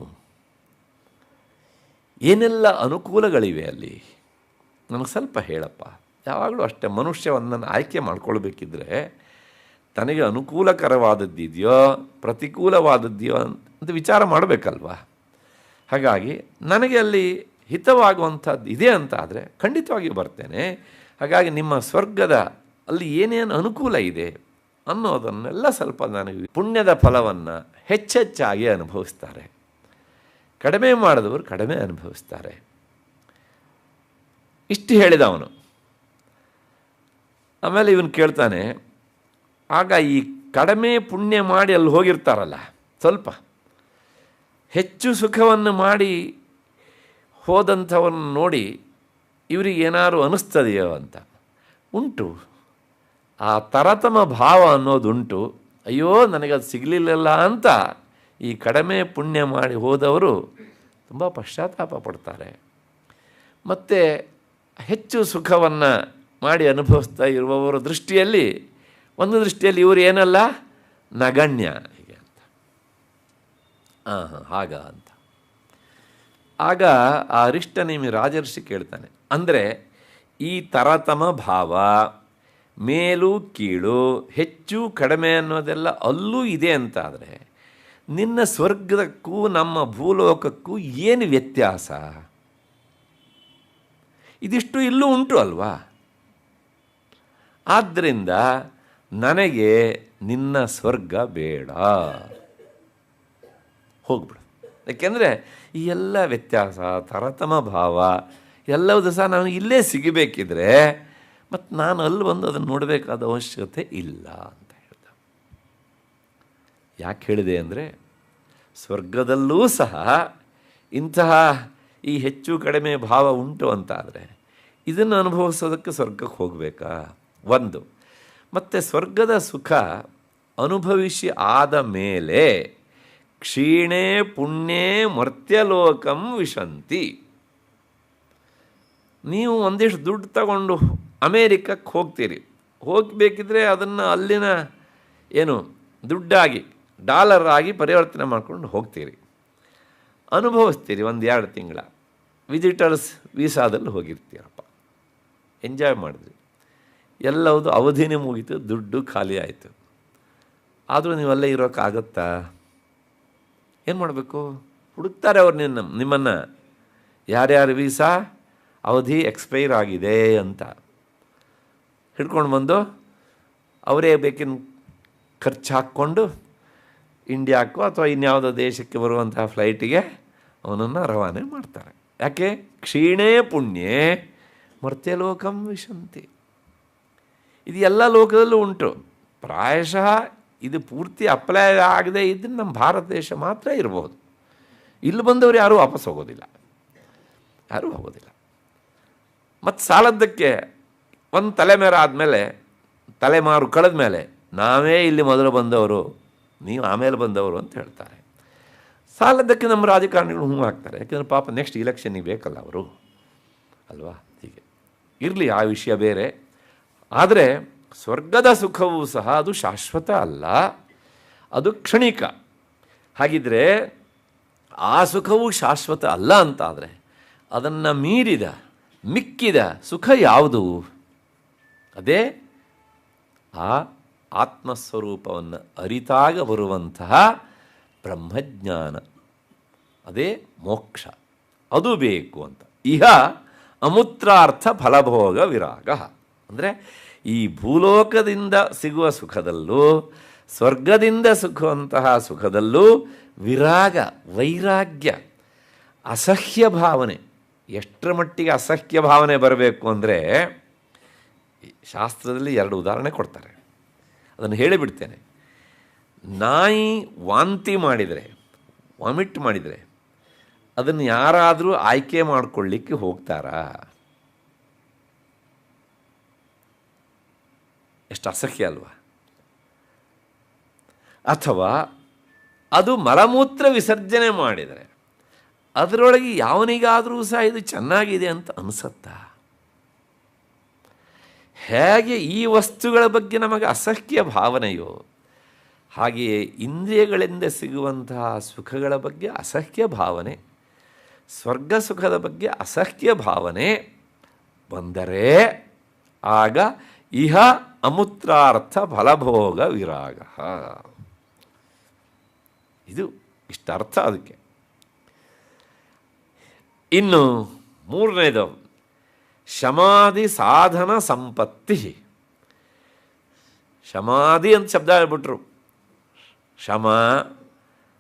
ಏನೆಲ್ಲ ಅನುಕೂಲಗಳಿವೆ ಅಲ್ಲಿ? ನನಗೆ ಸ್ವಲ್ಪ ಹೇಳಪ್ಪ. ಯಾವಾಗಲೂ ಅಷ್ಟೇ, ಮನುಷ್ಯವನ್ನು ಆಯ್ಕೆ ಮಾಡ್ಕೊಳ್ಬೇಕಿದ್ರೆ ತನಗೆ ಅನುಕೂಲಕರವಾದದ್ದಿದೆಯೋ ಪ್ರತಿಕೂಲವಾದದ್ದಿದೆಯೋ ಅಂತ ವಿಚಾರ ಮಾಡಬೇಕಲ್ವ. ಹಾಗಾಗಿ ನನಗೆ ಅಲ್ಲಿ ಹಿತವಾಗುವಂಥದ್ದು ಇದೆ ಅಂತ ಆದರೆ ಖಂಡಿತವಾಗಿಯೂ ಬರ್ತೇನೆ. ಹಾಗಾಗಿ ನಿಮ್ಮ ಸ್ವರ್ಗದ ಅಲ್ಲಿ ಏನೇನು ಅನುಕೂಲ ಇದೆ ಅನ್ನೋದನ್ನೆಲ್ಲ ಸ್ವಲ್ಪ ನನಗೆ. ಪುಣ್ಯದ ಫಲವನ್ನು ಹೆಚ್ಚೆಚ್ಚಾಗಿ ಅನುಭವಿಸ್ತಾರೆ, ಕಡಿಮೆ ಮಾಡಿದವರು ಕಡಿಮೆ ಅನುಭವಿಸ್ತಾರೆ. ಇಷ್ಟು ಹೇಳಿದ ಅವನು. ಆಮೇಲೆ ಇವನು ಕೇಳ್ತಾನೆ, ಆಗ ಈ ಕಡಿಮೆ ಪುಣ್ಯ ಮಾಡಿ ಅಲ್ಲಿ ಹೋಗಿರ್ತಾರಲ್ಲ, ಸ್ವಲ್ಪ ಹೆಚ್ಚು ಸುಖವನ್ನು ಮಾಡಿ ಹೋದಂಥವನ್ನು ನೋಡಿ ಇವರಿಗೆ ಏನಾದ್ರು ಅನ್ನಿಸ್ತದೆಯೋ ಅಂತ. ಉಂಟು, ಆ ತರತಮ ಭಾವ ಅನ್ನೋದುಂಟು. ಅಯ್ಯೋ ನನಗದು ಸಿಗಲಿಲ್ಲಲ್ಲ ಅಂತ ಈ ಕಡಿಮೆ ಪುಣ್ಯ ಮಾಡಿ ಹೋದವರು ತುಂಬ ಪಶ್ಚಾತ್ತಾಪ ಪಡ್ತಾರೆ. ಮತ್ತು ಹೆಚ್ಚು ಸುಖವನ್ನು ಮಾಡಿ ಅನುಭವಿಸ್ತಾ ಇರುವವರ ದೃಷ್ಟಿಯಲ್ಲಿ, ಒಂದು ದೃಷ್ಟಿಯಲ್ಲಿ ಇವರು ಏನಲ್ಲ, ನಗಣ್ಯ ಹೀಗೆ ಅಂತ. ಹಾಗ ಅಂತ. ಆಗ ಆ ಅರಿಷ್ಟನೇಮಿ ರಾಜರ್ಷಿ ಕೇಳ್ತಾನೆ, ಅಂದರೆ ಈ ತರತಮ ಭಾವ, ಮೇಲು ಕೀಳು, ಹೆಚ್ಚು ಕಡಿಮೆ ಅನ್ನೋದೆಲ್ಲ ಅಲ್ಲೂ ಇದೆ ಅಂತಾದರೆ ನಿನ್ನ ಸ್ವರ್ಗಕ್ಕೂ ನಮ್ಮ ಭೂಲೋಕಕ್ಕೂ ಏನು ವ್ಯತ್ಯಾಸ? ಇದಿಷ್ಟು ಇಲ್ಲೂ ಉಂಟು ಅಲ್ವಾ? ಆದ್ದರಿಂದ ನನಗೆ ನಿನ್ನ ಸ್ವರ್ಗ ಬೇಡ. ಹೋಗ್ಬಿಡು. ಯಾಕೆಂದರೆ ಈ ಎಲ್ಲ ವ್ಯತ್ಯಾಸ, ತರತಮ ಭಾವ ಎಲ್ಲವೂ ಸಹ ನಾನು ಇಲ್ಲೇ ಸಿಗಬೇಕಿದ್ರೆ ಮತ್ತು ನಾನು ಅಲ್ಲಿ ಬಂದು ಅದನ್ನು ನೋಡಬೇಕಾದ ಅವಶ್ಯಕತೆ ಇಲ್ಲ ಅಂತ ಹೇಳ್ದ. ಯಾಕೆ ಹೇಳಿದೆ ಅಂದರೆ, ಸ್ವರ್ಗದಲ್ಲೂ ಸಹ ಇಂತಹ ಈ ಹೆಚ್ಚು ಕಡಿಮೆ ಭಾವ ಉಂಟು ಅಂತಾದರೆ ಇದನ್ನು ಅನುಭವಿಸೋದಕ್ಕೆ ಸ್ವರ್ಗಕ್ಕೆ ಹೋಗಬೇಕಾ? ಒಂದು. ಮತ್ತು ಸ್ವರ್ಗದ ಸುಖ ಅನುಭವಿಸಿ ಆದ ಮೇಲೆ ಕ್ಷೀಣೇ ಪುಣ್ಯೇ ಮರ್ತ್ಯಲೋಕಂ ವಿಶಂತಿ. ನೀವು ಒಂದಿಷ್ಟು ದುಡ್ಡು ತಗೊಂಡು ಅಮೇರಿಕಕ್ಕೆ ಹೋಗ್ತೀರಿ. ಹೋಗಬೇಕಿದ್ರೆ ಅದನ್ನು ಅಲ್ಲಿನ ಏನು ದುಡ್ಡಾಗಿ ಡಾಲರ್ ಆಗಿ ಪರಿವರ್ತನೆ ಮಾಡ್ಕೊಂಡು ಹೋಗ್ತೀರಿ, ಅನುಭವಿಸ್ತೀರಿ. 1-2 ತಿಂಗಳ ವಿಸಿಟರ್ಸ್ ವೀಸಾದಲ್ಲಿ ಹೋಗಿರ್ತೀರಪ್ಪ, ಎಂಜಾಯ್ ಮಾಡಿದ್ರಿ, ಎಲ್ಲವುದು ಅವಧಿನೇ ಮುಗೀತು, ದುಡ್ಡು ಖಾಲಿ ಆಯಿತು. ಆದರೂ ನೀವಲ್ಲೇ ಇರೋಕ್ಕಾಗತ್ತಾ? ಏನು ಮಾಡಬೇಕು? ಹುಡುಕ್ತಾರೆ ಅವ್ರು ನಿಮ್ಮನ್ನು, ಯಾರ್ಯಾರು ವೀಸಾ ಅವಧಿ ಎಕ್ಸ್ಪೈರ್ ಆಗಿದೆ ಅಂತ ಹಿಡ್ಕೊಂಡು ಬಂದು ಅವರೇ ಬೇಕಿನ ಖರ್ಚು ಹಾಕ್ಕೊಂಡು ಇಂಡಿಯಾಕ್ಕೋ ಅಥವಾ ಇನ್ಯಾವುದೋ ದೇಶಕ್ಕೆ ಬರುವಂತಹ ಫ್ಲೈಟಿಗೆ ಅವನನ್ನು ರವಾನೆ ಮಾಡ್ತಾರೆ. ಯಾಕೆ? ಕ್ಷೀಣೇ ಪುಣ್ಯೇ ಮರ್ತ್ಯಲೋಕಂ ವಿಶಂತಿ. ಇದು ಎಲ್ಲ ಲೋಕದಲ್ಲೂ ಉಂಟು. ಪ್ರಾಯಶಃ ಇದು ಪೂರ್ತಿ ಅಪ್ಲೈ ಆಗದೆ ಇದ್ದರೆ ನಮ್ಮ ಭಾರತ ದೇಶ ಮಾತ್ರ ಇರ್ಬೋದು. ಇಲ್ಲಿ ಬಂದವರು ಯಾರೂ ವಾಪಸ್ ಹೋಗೋದಿಲ್ಲ, ಯಾರೂ ಹೋಗೋದಿಲ್ಲ. ಮತ್ತು ಸಾಲದ್ದಕ್ಕೆ ಒಂದು ತಲೆಮೇರ ಆದಮೇಲೆ, ತಲೆಮಾರು ಕಳೆದ ಮೇಲೆ ನಾವೇ ಇಲ್ಲಿ ಮೊದಲು ಬಂದವರು, ನೀವು ಆಮೇಲೆ ಬಂದವರು ಅಂತ ಹೇಳ್ತಾರೆ. ಸಾಲದ್ದಕ್ಕೆ ನಮ್ಮ ರಾಜಕಾರಣಿಗಳು ಹೂ ಹಾಕ್ತಾರೆ. ಯಾಕೆಂದರೆ ಪಾಪ ನೆಕ್ಸ್ಟ್ ಇಲೆಕ್ಷನ್ನಿಗೆ ಬೇಕಲ್ಲ ಅವರು, ಅಲ್ವಾ? ಹೀಗೆ ಇರಲಿ, ಆ ವಿಷಯ ಬೇರೆ. ಆದರೆ ಸ್ವರ್ಗದ ಸುಖವೂ ಸಹ ಅದು ಶಾಶ್ವತ ಅಲ್ಲ, ಅದು ಕ್ಷಣಿಕ. ಹಾಗಿದ್ರೆ ಆ ಸುಖವೂ ಶಾಶ್ವತ ಅಲ್ಲ ಅಂತಾದರೆ ಅದನ್ನು ಮೀರಿದ ಮಿಕ್ಕಿದ ಸುಖ ಯಾವುದು? ಅದೇ ಆ ಆತ್ಮಸ್ವರೂಪವನ್ನು ಅರಿತಾಗ ಬರುವಂತಹ ಬ್ರಹ್ಮಜ್ಞಾನ, ಅದೇ ಮೋಕ್ಷ. ಅದು ಬೇಕು ಅಂತ. ಇಹ ಅಮೂತ್ರಾರ್ಥ ಫಲಭೋಗ ವಿರಾಗ. ಅಂದರೆ ಈ ಭೂಲೋಕದಿಂದ ಸಿಗುವ ಸುಖದಲ್ಲೂ ಸ್ವರ್ಗದಿಂದ ಸಿಗುವಂತಹ ಸುಖದಲ್ಲೂ ವಿರಾಗ, ವೈರಾಗ್ಯ, ಅಸಹ್ಯ ಭಾವನೆ. ಎಷ್ಟರ ಮಟ್ಟಿಗೆ ಅಸಹ್ಯ ಭಾವನೆ ಬರಬೇಕು ಅಂದರೆ ಶಾಸ್ತ್ರದಲ್ಲಿ 2 ಉದಾಹರಣೆ ಕೊಡ್ತಾರೆ. ಅದನ್ನು ಹೇಳಿಬಿಡ್ತೇನೆ. ನಾಯಿ ವಾಂತಿ ಮಾಡಿದರೆ, ವಾಮಿಟ್ ಮಾಡಿದರೆ ಅದನ್ನು ಯಾರಾದರೂ ಆಯ್ಕೆ ಮಾಡಿಕೊಳ್ಳಿಕ್ಕೆ ಹೋಗ್ತಾರಾ? ಎಷ್ಟು ಅಸಹ್ಯ ಅಲ್ವಾ? ಅಥವಾ ಅದು ಮಲಮೂತ್ರ ವಿಸರ್ಜನೆ ಮಾಡಿದರೆ ಅದರೊಳಗೆ ಯಾವನಿಗಾದರೂ ಸಹ ಇದು ಚೆನ್ನಾಗಿದೆ ಅಂತ ಅನಿಸುತ್ತಾ? ಹೇಗೆ ಈ ವಸ್ತುಗಳ ಬಗ್ಗೆ ನಮಗೆ ಅಸಹ್ಯ ಭಾವನೆಯೋ ಹಾಗೆಯೇ ಇಂದ್ರಿಯಗಳಿಂದ ಸಿಗುವಂತಹ ಸುಖಗಳ ಬಗ್ಗೆ ಅಸಹ್ಯ ಭಾವನೆ, ಸ್ವರ್ಗ ಸುಖದ ಬಗ್ಗೆ ಅಸಹ್ಯ ಭಾವನೆ ಬಂದರೆ ಆಗ ಇಹ ಅಮೂತ್ರಾರ್ಥ ಫಲಭೋಗ ವಿರಾಗ. ಇದು ಇಷ್ಟರ್ಥ ಅದಕ್ಕೆ. ಇನ್ನು 3ನೇದು ಶಮಾಧಿ ಸಾಧನ ಸಂಪತ್ತಿ. ಶಮಾಧಿ ಅಂತ ಶಬ್ದ ಹೇಳ್ಬಿಟ್ರು. ಶಮ,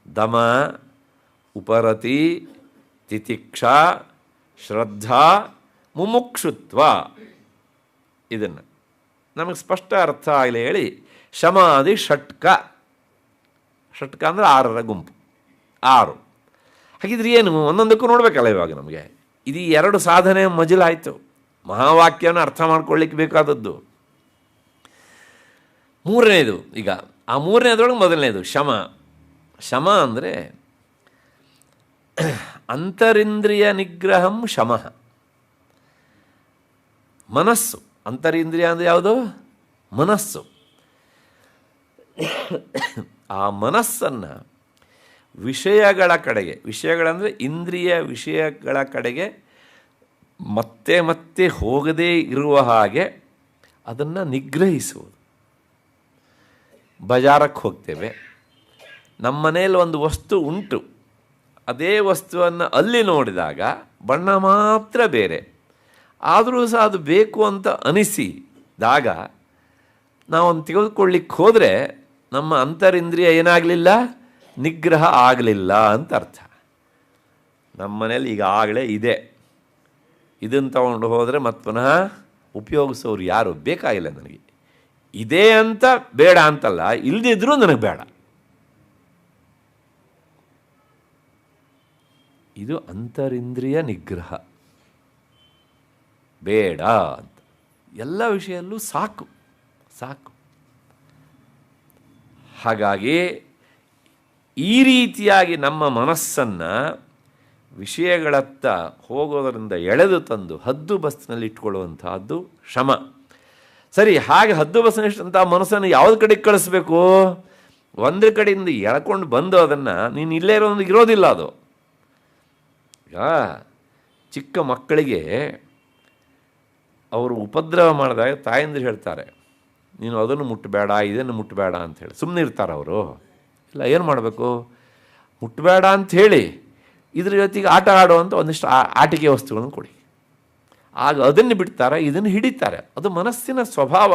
ದಮ, ಉಪರತಿ, ತಿತಿಕ್ಷಾ, ಶ್ರದ್ಧಾ, ಮುಮುಕ್ಷುತ್ವ. ಇದನ್ನು ನಮಗೆ ಸ್ಪಷ್ಟ ಅರ್ಥ ಆಗಲಿ ಹೇಳಿ, ಶಮಾಧಿ ಷಟ್ಕ. ಷಟ್ಕ ಅಂದರೆ 6ರ ಗುಂಪು, 6. ಹಾಗಿದ್ರೆ ಏನು? ಒಂದೊಂದಕ್ಕೂ ನೋಡಬೇಕಲ್ಲ ಇವಾಗ ನಮಗೆ. ಇದು 2 ಸಾಧನೆ ಮಜಲಾಯಿತು. ಮಹಾವಾಕ್ಯನ ಅರ್ಥ ಮಾಡ್ಕೊಳ್ಳಿಕ್ಕೆ ಬೇಕಾದದ್ದು. 3ನೇದು, ಈಗ ಆ 3ನೇದ್ರೊಳಗೆ ಮೊದಲನೇದು ಶಮ. ಶಮ ಅಂದರೆ ಅಂತರಿಂದ್ರಿಯ ನಿಗ್ರಹಂ ಶಮಃ. ಮನಸ್ಸು, ಅಂತರಿಂದ್ರಿಯ ಅಂದರೆ ಯಾವುದು? ಮನಸ್ಸು. ಆ ಮನಸ್ಸನ್ನು ವಿಷಯಗಳ ಕಡೆಗೆ, ವಿಷಯಗಳಂದರೆ ಇಂದ್ರಿಯ ವಿಷಯಗಳ ಕಡೆಗೆ ಮತ್ತೆ ಮತ್ತೆ ಹೋಗದೇ ಇರುವ ಹಾಗೆ ಅದನ್ನು ನಿಗ್ರಹಿಸುವುದು. ಬಜಾರಕ್ಕೆ ಹೋಗ್ತೇವೆ, ನಮ್ಮ ಮನೆಯಲ್ಲಿ ಒಂದು ವಸ್ತು ಉಂಟು, ಅದೇ ವಸ್ತುವನ್ನು ಅಲ್ಲಿ ನೋಡಿದಾಗ ಬಣ್ಣ ಮಾತ್ರ ಬೇರೆ, ಆದರೂ ಸಹ ಅದು ಬೇಕು ಅಂತ ಅನಿಸಿದಾಗ ನಾವೊಂದು ತೆಗೆದುಕೊಳ್ಳಿಕ್ಕೆ ಹೋದರೆ ನಮ್ಮ ಅಂತರಿಂದ್ರಿಯ ಏನಾಗಲಿಲ್ಲ? ನಿಗ್ರಹ ಆಗಲಿಲ್ಲ ಅಂತ ಅರ್ಥ. ನಮ್ಮ ಮನೇಲಿ ಈಗಾಗಲೇ ಇದೆ, ಇದನ್ನು ತಗೊಂಡು ಹೋದರೆ ಮತ್ತೆ ಪುನಃ ಉಪಯೋಗಿಸೋರು ಯಾರು ಬೇಕಾಗಿಲ್ಲ ನನಗೆ. ಇದೆ ಅಂತ ಬೇಡ ಅಂತಲ್ಲ, ಇಲ್ಲದಿದ್ರೂ ನನಗೆ ಬೇಡ. ಇದು ಅಂತರಿಂದ್ರಿಯ ನಿಗ್ರಹ. ಬೇಡ ಅಂತ ಎಲ್ಲ ವಿಷಯಲ್ಲೂ ಸಾಕು ಸಾಕು. ಹಾಗಾಗಿ ಈ ರೀತಿಯಾಗಿ ನಮ್ಮ ಮನಸ್ಸನ್ನು ವಿಷಯಗಳತ್ತ ಹೋಗೋದರಿಂದ ಎಳೆದು ತಂದು ಹದ್ದು ಬಸ್ಸಿನಲ್ಲಿ ಇಟ್ಕೊಳ್ಳುವಂತಹದ್ದು ಶಮ. ಸರಿ, ಹಾಗೆ ಹದ್ದು ಬಸ್ಸಿನಷ್ಟಂಥ ಮನಸ್ಸನ್ನು ಯಾವ್ದು ಕಡೆಗೆ ಕಳಿಸ್ಬೇಕು? ಒಂದು ಕಡೆಯಿಂದ ಎಳ್ಕೊಂಡು ಬಂದು ಅದನ್ನು ನೀನು ಇಲ್ಲೇ ಇರೋದಿಲ್ಲ ಅದು. ಈಗ ಚಿಕ್ಕ ಮಕ್ಕಳಿಗೆ ಅವರು ಉಪದ್ರವ ಮಾಡಿದಾಗ ತಾಯಂದಿರು ಹೇಳ್ತಾರೆ, ನೀನು ಅದನ್ನು ಮುಟ್ಟಬೇಡ, ಇದನ್ನು ಮುಟ್ಟಬೇಡ ಅಂಥೇಳಿ. ಸುಮ್ಮನೆ ಇರ್ತಾರೆ ಅವರು. ಇಲ್ಲ, ಏನು ಮಾಡಬೇಕು? ಮುಟ್ಟಬೇಡ ಅಂಥೇಳಿ ಇದ್ರ ಜೊತೆಗೆ ಆಟ ಆಡುವಂಥ ಒಂದಿಷ್ಟು ಆಟಿಕೆ ವಸ್ತುಗಳನ್ನು ಕೊಡಿ. ಆಗ ಅದನ್ನು ಬಿಡ್ತಾರೆ, ಇದನ್ನು ಹಿಡಿತಾರೆ. ಅದು ಮನಸ್ಸಿನ ಸ್ವಭಾವ.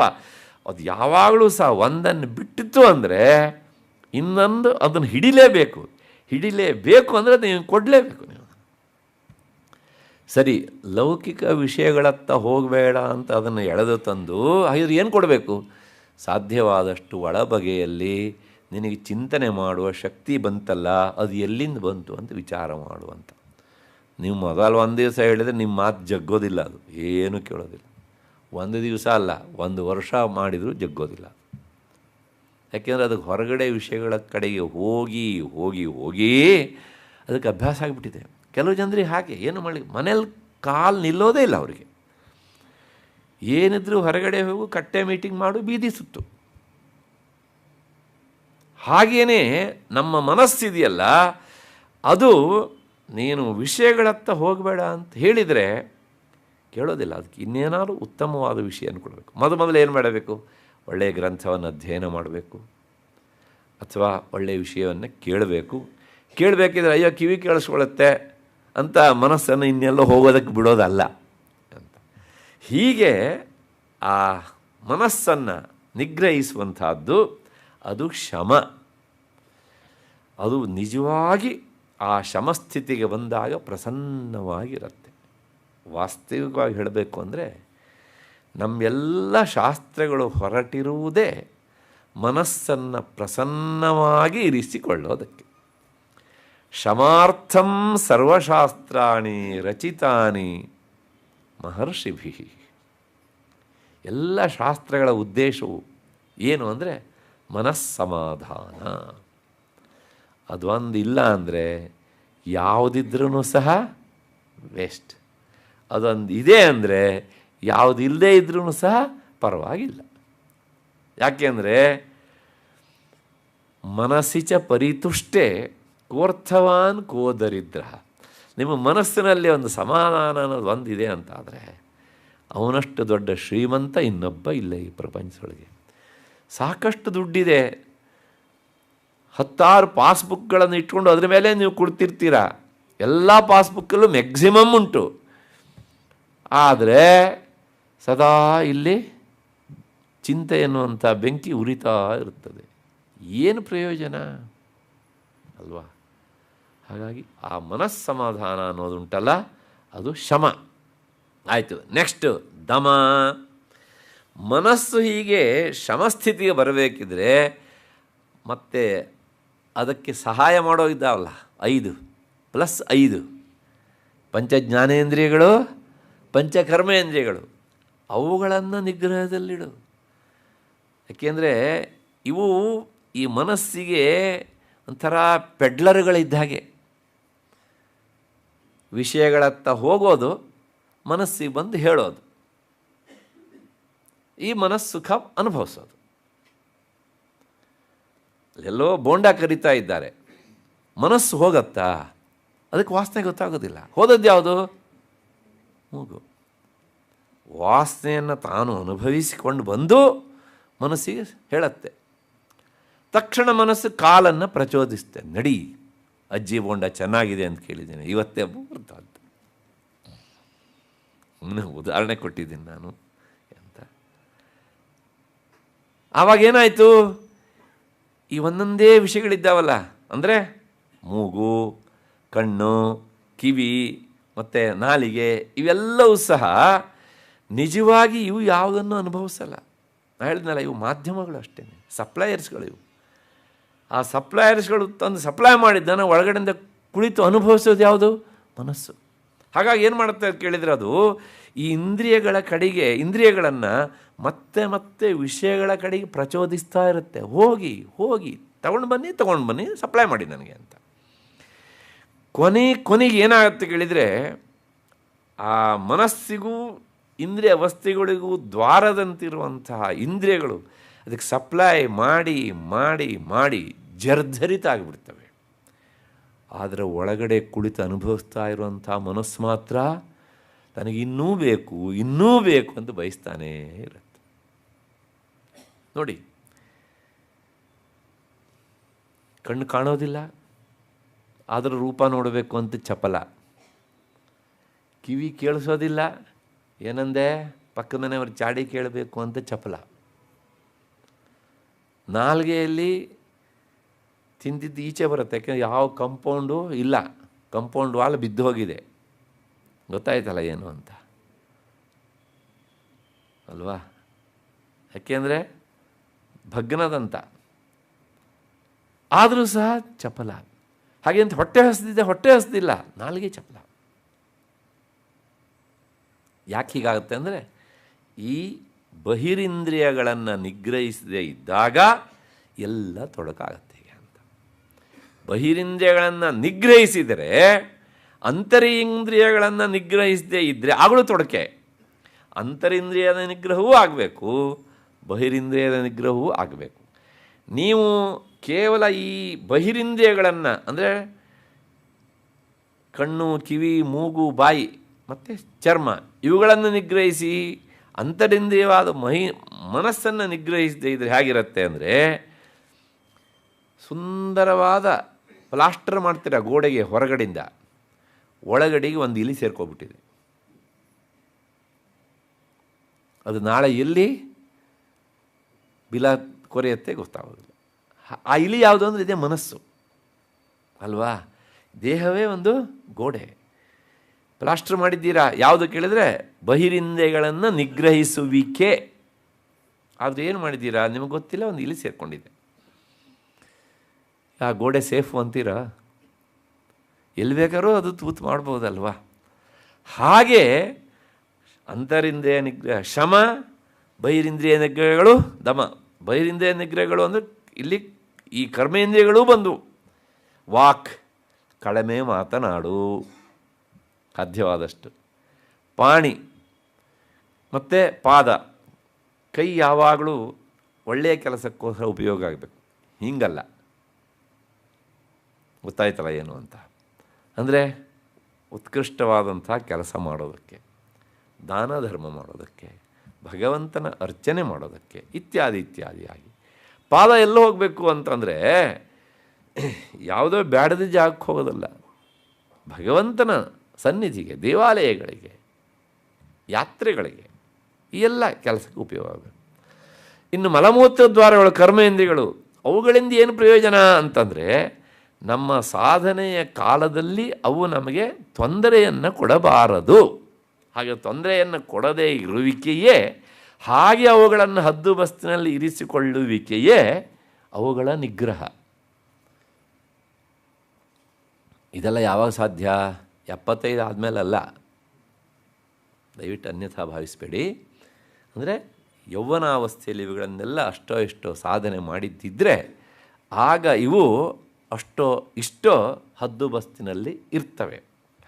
ಅದು ಯಾವಾಗಲೂ ಸಹ ಒಂದನ್ನು ಬಿಟ್ಟಿತ್ತು ಅಂದರೆ ಇನ್ನೊಂದು ಅದನ್ನು ಹಿಡಿಲೇಬೇಕು. ಹಿಡಿಲೇಬೇಕು ಅಂದರೆ ನೀವು ಕೊಡಲೇಬೇಕು. ನೀವು ಸರಿ, ಲೌಕಿಕ ವಿಷಯಗಳತ್ತ ಹೋಗಬೇಡ ಅಂತ ಅದನ್ನು ಎಳೆದು ತಂದು ಇದ್ರ ಏನು ಕೊಡಬೇಕು? ಸಾಧ್ಯವಾದಷ್ಟು ಒಳಬಗೆಯಲ್ಲಿ ನಿನಗೆ ಚಿಂತನೆ ಮಾಡುವ ಶಕ್ತಿ ಬಂತಲ್ಲ, ಅದು ಎಲ್ಲಿಂದ ಬಂತು ಅಂತ ವಿಚಾರ ಮಾಡುವಂಥ. ನೀವು ಮೊದಲು ಒಂದು ದಿವಸ ಹೇಳಿದರೆ ನಿಮ್ಮ ಮಾತು ಜಗ್ಗೋದಿಲ್ಲ, ಅದು ಏನೂ ಕೇಳೋದಿಲ್ಲ. ಒಂದು ದಿವಸ ಅಲ್ಲ, 1 ವರ್ಷ ಮಾಡಿದರೂ ಜಗ್ಗೋದಿಲ್ಲ. ಯಾಕೆಂದರೆ ಅದಕ್ಕೆ ಹೊರಗಡೆ ವಿಷಯಗಳ ಕಡೆಗೆ ಹೋಗಿ ಹೋಗಿ ಹೋಗಿ ಅದಕ್ಕೆ ಅಭ್ಯಾಸ ಆಗಿಬಿಟ್ಟಿದೆ. ಕೆಲವು ಜನರಿಗೆ ಹಾಗೆ ಏನು ಮಾಡಿ ಮನೇಲಿ ಕಾಲು ನಿಲ್ಲೋದೇ ಇಲ್ಲ ಅವರಿಗೆ. ಏನಿದ್ರೂ ಹೊರಗಡೆ ಹೋಗು, ಕಟ್ಟೆ ಮೀಟಿಂಗ್ ಮಾಡು, ಬೀದಿ ಸುತ್ತು. ಹಾಗೆಯೇ ನಮ್ಮ ಮನಸ್ಸಿದೆಯಲ್ಲ, ಅದು ನೀನು ವಿಷಯಗಳತ್ತ ಹೋಗಬೇಡ ಅಂತ ಹೇಳಿದರೆ ಕೇಳೋದಿಲ್ಲ. ಅದಕ್ಕೆ ಇನ್ನೇನಾದರೂ ಉತ್ತಮವಾದ ವಿಷಯ ಕೊಡಬೇಕು. ಮೊದಲು ಏನು ಮಾಡಬೇಕು? ಒಳ್ಳೆಯ ಗ್ರಂಥವನ್ನು ಅಧ್ಯಯನ ಮಾಡಬೇಕು, ಅಥವಾ ಒಳ್ಳೆಯ ವಿಷಯವನ್ನು ಕೇಳಬೇಕು. ಕೇಳಬೇಕಿದ್ರೆ ಅಯ್ಯೋ ಕಿವಿ ಕೇಳಿಸ್ಕೊಳ್ಳುತ್ತೆ ಅಂತ ಮನಸ್ಸನ್ನು ಇನ್ನೆಲ್ಲೋ ಹೋಗೋದಕ್ಕೆ ಬಿಡೋದಲ್ಲ ಅಂತ. ಹೀಗೆ ಆ ಮನಸ್ಸನ್ನು ನಿಗ್ರಹಿಸುವಂಥದ್ದು ಅದು ಶಮ. ಅದು ನಿಜವಾಗಿ ಆ ಶಮಸ್ಥಿತಿಗೆ ಬಂದಾಗ ಪ್ರಸನ್ನವಾಗಿರುತ್ತೆ. ವಾಸ್ತವಿಕವಾಗಿ ಹೇಳಬೇಕು ಅಂದರೆ ನಮ್ಮೆಲ್ಲ ಶಾಸ್ತ್ರಗಳು ಹೊರಟಿರುವುದೇ ಮನಸ್ಸನ್ನು ಪ್ರಸನ್ನವಾಗಿ ಇರಿಸಿಕೊಳ್ಳೋದಕ್ಕೆ. ಶಮಾರ್ಥಂ ಸರ್ವಶಾಸ್ತ್ರಾಣಿ ರಚಿತಾನಿ ಮಹರ್ಷಿಭಿ. ಎಲ್ಲ ಶಾಸ್ತ್ರಗಳ ಉದ್ದೇಶವು ಏನು ಅಂದರೆ ಮನಸ್ಸಮಾಧಾನ. ಅದೊಂದು ಇಲ್ಲ ಅಂದರೆ ಯಾವುದಿದ್ರೂ ಸಹ ವೇಸ್ಟ್. ಅದೊಂದು ಇದೆ ಅಂದರೆ ಯಾವುದಿಲ್ಲದೆ ಇದ್ರೂ ಸಹ ಪರವಾಗಿಲ್ಲ. ಯಾಕೆಂದರೆ ಮನಸ್ಸಿಚ ಪರಿತುಷ್ಟೇ ಕೋರ್ಥವಾನ್ ಕೋ ದರಿದ್ರ. ನಿಮ್ಮ ಮನಸ್ಸಿನಲ್ಲಿ ಒಂದು ಸಮಾಧಾನ ಅನ್ನೋದು ಒಂದಿದೆ ಅಂತಾದರೆ ಅವನಷ್ಟು ದೊಡ್ಡ ಶ್ರೀಮಂತ ಇನ್ನೊಬ್ಬ ಇಲ್ಲ ಈ ಪ್ರಪಂಚದೊಳಗೆ. ಸಾಕಷ್ಟು ದುಡ್ಡಿದೆ, 10 ಪಾಸ್ಬುಕ್ಗಳನ್ನು ಇಟ್ಕೊಂಡು ಅದ್ರ ಮೇಲೆ ನೀವು ಕೊಡ್ತಿರ್ತೀರ. ಎಲ್ಲ ಪಾಸ್ಬುಕ್ಕಲ್ಲೂ ಮ್ಯಾಕ್ಸಿಮಮ್ ಉಂಟು. ಆದರೆ ಸದಾ ಇಲ್ಲಿ ಚಿಂತೆ ಎನ್ನುವಂಥ ಬೆಂಕಿ ಉರಿತಾ ಇರುತ್ತದೆ. ಏನು ಪ್ರಯೋಜನ ಅಲ್ವಾ? ಹಾಗಾಗಿ ಆ ಮನಸ್ಸಮಾಧಾನ ಅನ್ನೋದುಂಟಲ್ಲ, ಅದು ಶಮ ಆಯಿತು. ನೆಕ್ಸ್ಟ್ ದಮ. ಮನಸ್ಸು ಹೀಗೆ ಶಮಸ್ಥಿತಿಗೆ ಬರಬೇಕಿದ್ರೆ ಮತ್ತೆ ಅದಕ್ಕೆ ಸಹಾಯ ಮಾಡೋ ಇದ್ದಾವಲ್ಲ 5 + 5 ಪಂಚಜ್ಞಾನೇಂದ್ರಿಯಗಳು, ಪಂಚಕರ್ಮೇಂದ್ರಿಯಗಳು, ಅವುಗಳನ್ನು ನಿಗ್ರಹದಲ್ಲಿಡು. ಯಾಕೆಂದರೆ ಇವು ಈ ಮನಸ್ಸಿಗೆ ಒಂಥರ ಪೆಡ್ಲರ್ಗಳಿದ್ದ ಹಾಗೆ. ವಿಷಯಗಳತ್ತ ಹೋಗೋದು, ಮನಸ್ಸಿಗೆ ಬಂದು ಹೇಳೋದು, ಈ ಮನಸ್ಸು ಸುಖ ಅನುಭವಿಸೋದು. ಎಲ್ಲೋ ಬೋಂಡ ಕರಿತಾ ಇದ್ದಾರೆ, ಮನಸ್ಸು ಹೋಗತ್ತಾ? ಅದಕ್ಕೆ ವಾಸನೆ ಗೊತ್ತಾಗೋದಿಲ್ಲ. ಹೋದದ್ದು ಯಾವುದು? ಮೂಗು. ವಾಸನೆಯನ್ನು ತಾನು ಅನುಭವಿಸಿಕೊಂಡು ಬಂದು ಮನಸ್ಸಿಗೆ ಹೇಳತ್ತೆ. ತಕ್ಷಣ ಮನಸ್ಸು ಕಾಲನ್ನು ಪ್ರಚೋದಿಸುತ್ತೆ, ನಡಿ ಅಜ್ಜಿ ಬೋಂಡ ಚೆನ್ನಾಗಿದೆ ಅಂತ ಕೇಳಿದ್ದೇನೆ, ಇವತ್ತೇ ಬರ್ತಾ ಅಂತ. ಉದಾಹರಣೆ ಕೊಟ್ಟಿದ್ದೀನಿ ನಾನು ಅಂತ. ಆವಾಗೇನಾಯಿತು? ಈ ಒಂದೊಂದೇ ವಿಷಯಗಳಿದ್ದಾವಲ್ಲ, ಅಂದರೆ ಮೂಗು, ಕಣ್ಣು, ಕಿವಿ ಮತ್ತು ನಾಲಿಗೆ ಇವೆಲ್ಲವೂ ಸಹ ನಿಜವಾಗಿ ಇವು ಯಾವುದನ್ನು ಅನುಭವಿಸಲ್ಲ. ನಾನು ಹೇಳಿದ್ನಲ್ಲ, ಇವು ಮಾಧ್ಯಮಗಳು ಅಷ್ಟೇ, ಸಪ್ಲೈಯರ್ಸ್ಗಳು ಇವು. ಆ ಸಪ್ಲೈಯರ್ಸ್ಗಳು ತಂದು ಸಪ್ಲೈ ಮಾಡಿದ್ದನ್ನು ಒಳಗಡೆಯಿಂದ ಕುಳಿತು ಅನುಭವಿಸೋದು ಯಾವುದು? ಮನಸ್ಸು. ಹಾಗಾಗಿ ಏನು ಮಾಡುತ್ತೆ ಅಂತ ಕೇಳಿದರೆ, ಅದು ಈ ಇಂದ್ರಿಯಗಳ ಕಡೆಗೆ, ಇಂದ್ರಿಯಗಳನ್ನು ಮತ್ತೆ ಮತ್ತೆ ವಿಷಯಗಳ ಕಡೆಗೆ ಪ್ರಚೋದಿಸ್ತಾ ಇರುತ್ತೆ. ಹೋಗಿ ಹೋಗಿ ತಗೊಂಡು ಬನ್ನಿ, ಸಪ್ಲೈ ಮಾಡಿ ನನಗೆ ಅಂತ. ಕೊನೆಗೆ ಏನಾಗುತ್ತೆ ಕೇಳಿದರೆ, ಆ ಮನಸ್ಸಿಗೂ ಇಂದ್ರಿಯ ವಸ್ತುಗಳಿಗೂ ದ್ವಾರದಂತಿರುವಂತಹ ಇಂದ್ರಿಯಗಳು ಅದಕ್ಕೆ ಸಪ್ಲೈ ಮಾಡಿ ಮಾಡಿ ಮಾಡಿ ಜರ್ಝರಿತ ಆಗಿಬಿಡ್ತವೆ. ಆದರೆ ಒಳಗಡೆ ಕುಳಿತು ಅನುಭವಿಸ್ತಾ ಇರುವಂಥ ಮನಸ್ಸು ಮಾತ್ರ ನನಗೆ ಇನ್ನೂ ಬೇಕು ಅಂತ ಬಯಸ್ತಾನೇ ಇರುತ್ತೆ. ನೋಡಿ, ಕಣ್ಣು ಕಾಣೋದಿಲ್ಲ, ಅದರ ರೂಪ ನೋಡಬೇಕು ಅಂತ ಚಪಲ. ಕಿವಿ ಕೇಳಿಸೋದಿಲ್ಲ, ಏನಂದೆ ಪಕ್ಕದ ಮನೆಯವ್ರ ಚಾಡಿ ಕೇಳಬೇಕು ಅಂತ ಚಪಲ. ನಾಲ್ಗೆಯಲ್ಲಿ ತಿಂದಿದ್ದು ಈಚೆ ಬರುತ್ತೆ, ಯಾಕೆಂದರೆ ಯಾವ ಕಂಪೌಂಡು ಇಲ್ಲ, ಕಂಪೌಂಡ್ ವಾಲ್ ಬಿದ್ದು ಹೋಗಿದೆ, ಗೊತ್ತಾಯ್ತಲ್ಲ ಏನು ಅಂತ ಅಲ್ವಾ? ಯಾಕೆಂದರೆ ಭಗ್ನದಂತ, ಆದರೂ ಸಹ ಚಪಲ. ಹಾಗೆ ಅಂತ ಹೊಟ್ಟೆ ಹಸ್ದಿಲ್ಲ, ನಾಲ್ಗೆ ಚಪಲ. ಯಾಕೆ ಹೀಗಾಗುತ್ತೆ ಅಂದರೆ, ಈ ಬಹಿರಿಂದ್ರಿಯಗಳನ್ನು ನಿಗ್ರಹಿಸದೇ ಇದ್ದಾಗ ಎಲ್ಲ ತೊಡಕಾಗತ್ತೆ ಹೀಗೆ ಅಂತ. ಬಹಿರಿಂದ್ರಿಯಗಳನ್ನು ನಿಗ್ರಹಿಸಿದರೆ, ಅಂತರಿಂದ್ರಿಯಗಳನ್ನು ನಿಗ್ರಹಿಸದೇ ಇದ್ದರೆ ಆಗಲೂ ತೊಡಕೆ. ಅಂತರಿಂದ್ರಿಯದ ನಿಗ್ರಹವೂ ಆಗಬೇಕು, ಬಹಿರಿಂದ್ರಿಯದ ನಿಗ್ರಹವೂ ಆಗಬೇಕು. ನೀವು ಕೇವಲ ಈ ಬಹಿರಿಂದ್ರಿಯಗಳನ್ನು ಅಂದರೆ ಕಣ್ಣು, ಕಿವಿ, ಮೂಗು, ಬಾಯಿ ಮತ್ತು ಚರ್ಮ ಇವುಗಳನ್ನು ನಿಗ್ರಹಿಸಿ ಅಂತರಿಂದ್ರಿಯವಾದ ಮನಸ್ಸನ್ನು ನಿಗ್ರಹಿಸದೇ ಇದ್ದರೆ ಹೇಗಿರುತ್ತೆ ಅಂದರೆ, ಸುಂದರವಾದ ಪ್ಲಾಸ್ಟರ್ ಮಾಡ್ತೀರ ಗೋಡೆಗೆ ಹೊರಗಡೆಯಿಂದ, ಒಳಗಡೆಗೆ ಒಂದು ಇಲಿ ಸೇರ್ಕೊಬಿಟ್ಟಿದೆ. ಅದು ನಾಳೆ ಎಲ್ಲಿ ಬಿಲ ಕೊರೆಯುತ್ತೆ ಗೊತ್ತಾಗೋದಿಲ್ಲ. ಆ ಇಲಿ ಯಾವುದು ಅಂದರೆ ಇದೇ ಮನಸ್ಸು ಅಲ್ವಾ? ದೇಹವೇ ಒಂದು ಗೋಡೆ, ಪ್ಲಾಸ್ಟರ್ ಮಾಡಿದ್ದೀರಾ. ಯಾವುದು ಕೇಳಿದರೆ ಬಹಿರಿಂದ್ರಿಯಗಳನ್ನು ನಿಗ್ರಹಿಸುವಿಕೆ. ಆದರೆ ಏನು ಮಾಡಿದ್ದೀರಾ ನಿಮಗೆ ಗೊತ್ತಿಲ್ಲ, ಒಂದು ಇಲಿ ಸೇರಿಕೊಂಡಿದೆ. ಆ ಗೋಡೆ ಸೇಫು ಅಂತೀರಾ? ಎಲ್ಲಿ ಬೇಕಾದ್ರೂ ಅದು ತೂತು ಮಾಡ್ಬೋದಲ್ವಾ? ಹಾಗೆ ಅಂತರಿಂದ್ರಿಯ ನಿಗ್ರಹ ಶಮ, ಬಹಿರಿಂದ್ರಿಯ ನಿಗ್ರಹಗಳು ದಮ. ಬಹಿರಿಂದ್ರಿಯ ನಿಗ್ರಹಗಳು ಅಂದರೆ ಇಲ್ಲಿ ಈ ಕರ್ಮೇಂದ್ರಿಯಗಳೂ ಬಂದು, ವಾಕ್ ಕಡಿಮೆ ಮಾತನಾಡು ಸಾಧ್ಯವಾದಷ್ಟು, ಪಾಣಿ ಮತ್ತು ಪಾದ, ಕೈ ಯಾವಾಗಲೂ ಒಳ್ಳೆಯ ಕೆಲಸಕ್ಕೋಸ್ಕರ ಉಪಯೋಗ ಆಗಬೇಕು, ಹೀಗಲ್ಲ. ಗೊತ್ತಾಯ್ತಲ್ಲ ಏನು ಅಂತ? ಅಂದರೆ ಉತ್ಕೃಷ್ಟವಾದಂಥ ಕೆಲಸ ಮಾಡೋದಕ್ಕೆ, ದಾನ ಧರ್ಮ ಮಾಡೋದಕ್ಕೆ, ಭಗವಂತನ ಅರ್ಚನೆ ಮಾಡೋದಕ್ಕೆ, ಇತ್ಯಾದಿಯಾಗಿ. ಪಾದ ಎಲ್ಲೋ ಹೋಗಬೇಕು ಅಂತಂದರೆ ಯಾವುದೋ ಬ್ಯಾಡದ ಜಾಗಕ್ಕೆ ಹೋಗೋದಲ್ಲ, ಭಗವಂತನ ಸನ್ನಿಧಿಗೆ, ದೇವಾಲಯಗಳಿಗೆ, ಯಾತ್ರೆಗಳಿಗೆ, ಈ ಎಲ್ಲ ಕೆಲಸಕ್ಕೆ ಉಪಯೋಗ ಆಗಬೇಕು. ಇನ್ನು ಮಲಮೂತ್ರ ದ್ವಾರಗಳು, ಕರ್ಮೇಂದ್ರಿಯಗಳು, ಅವುಗಳಿಂದ ಏನು ಪ್ರಯೋಜನ ಅಂತಂದರೆ, ನಮ್ಮ ಸಾಧನೆಯ ಕಾಲದಲ್ಲಿ ಅವು ನಮಗೆ ತೊಂದರೆಯನ್ನು ಕೊಡಬಾರದು. ಹಾಗೆ ತೊಂದರೆಯನ್ನು ಕೊಡದೇ ಇರುವಿಕೆಯೇ, ಹಾಗೆ ಅವುಗಳನ್ನು ಹದ್ದುಬಸ್ತಿನಲ್ಲಿ ಇರಿಸಿಕೊಳ್ಳುವಿಕೆಯೇ ಅವುಗಳ ನಿಗ್ರಹ. ಇದೆಲ್ಲ ಯಾವಾಗ ಸಾಧ್ಯ? 75 ಆದಮೇಲಲ್ಲ, ದಯವಿಟ್ಟು ಅನ್ಯಥಾ ಭಾವಿಸಬೇಡಿ. ಅಂದರೆ ಯೌವನಾವಸ್ಥೆಯಲ್ಲಿ ಇವುಗಳನ್ನೆಲ್ಲ ಅಷ್ಟೋ ಇಷ್ಟೋ ಸಾಧನೆ ಮಾಡಿದ್ದಿದ್ದರೆ ಆಗ ಇವು ಅಷ್ಟೋ ಇಷ್ಟೋ ಹದ್ದುಬಸ್ತಿನಲ್ಲಿ ಇರ್ತವೆ.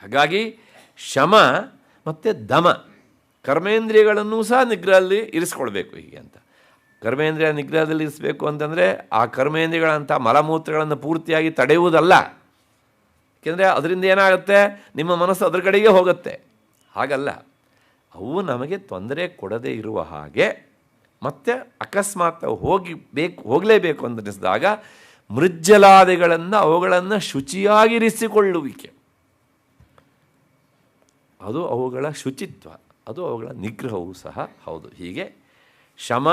ಹಾಗಾಗಿ ಶಮ ಮತ್ತು ದಮ, ಕರ್ಮೇಂದ್ರಿಯಗಳನ್ನು ಸಹ ನಿಗ್ರಹದಲ್ಲಿ ಇರಿಸ್ಕೊಳ್ಬೇಕು ಹೀಗೆ ಅಂತ. ಕರ್ಮೇಂದ್ರಿಯ ನಿಗ್ರಹದಲ್ಲಿ ಇರಿಸಬೇಕು ಅಂತಂದರೆ ಆ ಕರ್ಮೇಂದ್ರಿಯಗಳಂಥ ಮಲಮೂತ್ರಗಳನ್ನು ಪೂರ್ತಿಯಾಗಿ ತಡೆಯುವುದಲ್ಲ. ಏಕೆಂದರೆ ಅದರಿಂದ ಏನಾಗುತ್ತೆ, ನಿಮ್ಮ ಮನಸ್ಸು ಅದರ ಕಡೆಗೆ ಹೋಗುತ್ತೆ. ಹಾಗಲ್ಲ, ಅವು ನಮಗೆ ತೊಂದರೆ ಕೊಡದೇ ಇರುವ ಹಾಗೆ, ಮತ್ತು ಅಕಸ್ಮಾತ್ ಹೋಗಲೇಬೇಕು ಅಂತ ಅನಿಸಿದಾಗ ಮೃಜ್ಜಲಾದಿಗಳನ್ನು ಅವುಗಳನ್ನು ಶುಚಿಯಾಗಿರಿಸಿಕೊಳ್ಳುವಿಕೆ, ಅದು ಅವುಗಳ ಶುಚಿತ್ವ, ಅದು ಅವುಗಳ ನಿಗ್ರಹವೂ ಸಹ ಹೌದು. ಹೀಗೆ ಶಮ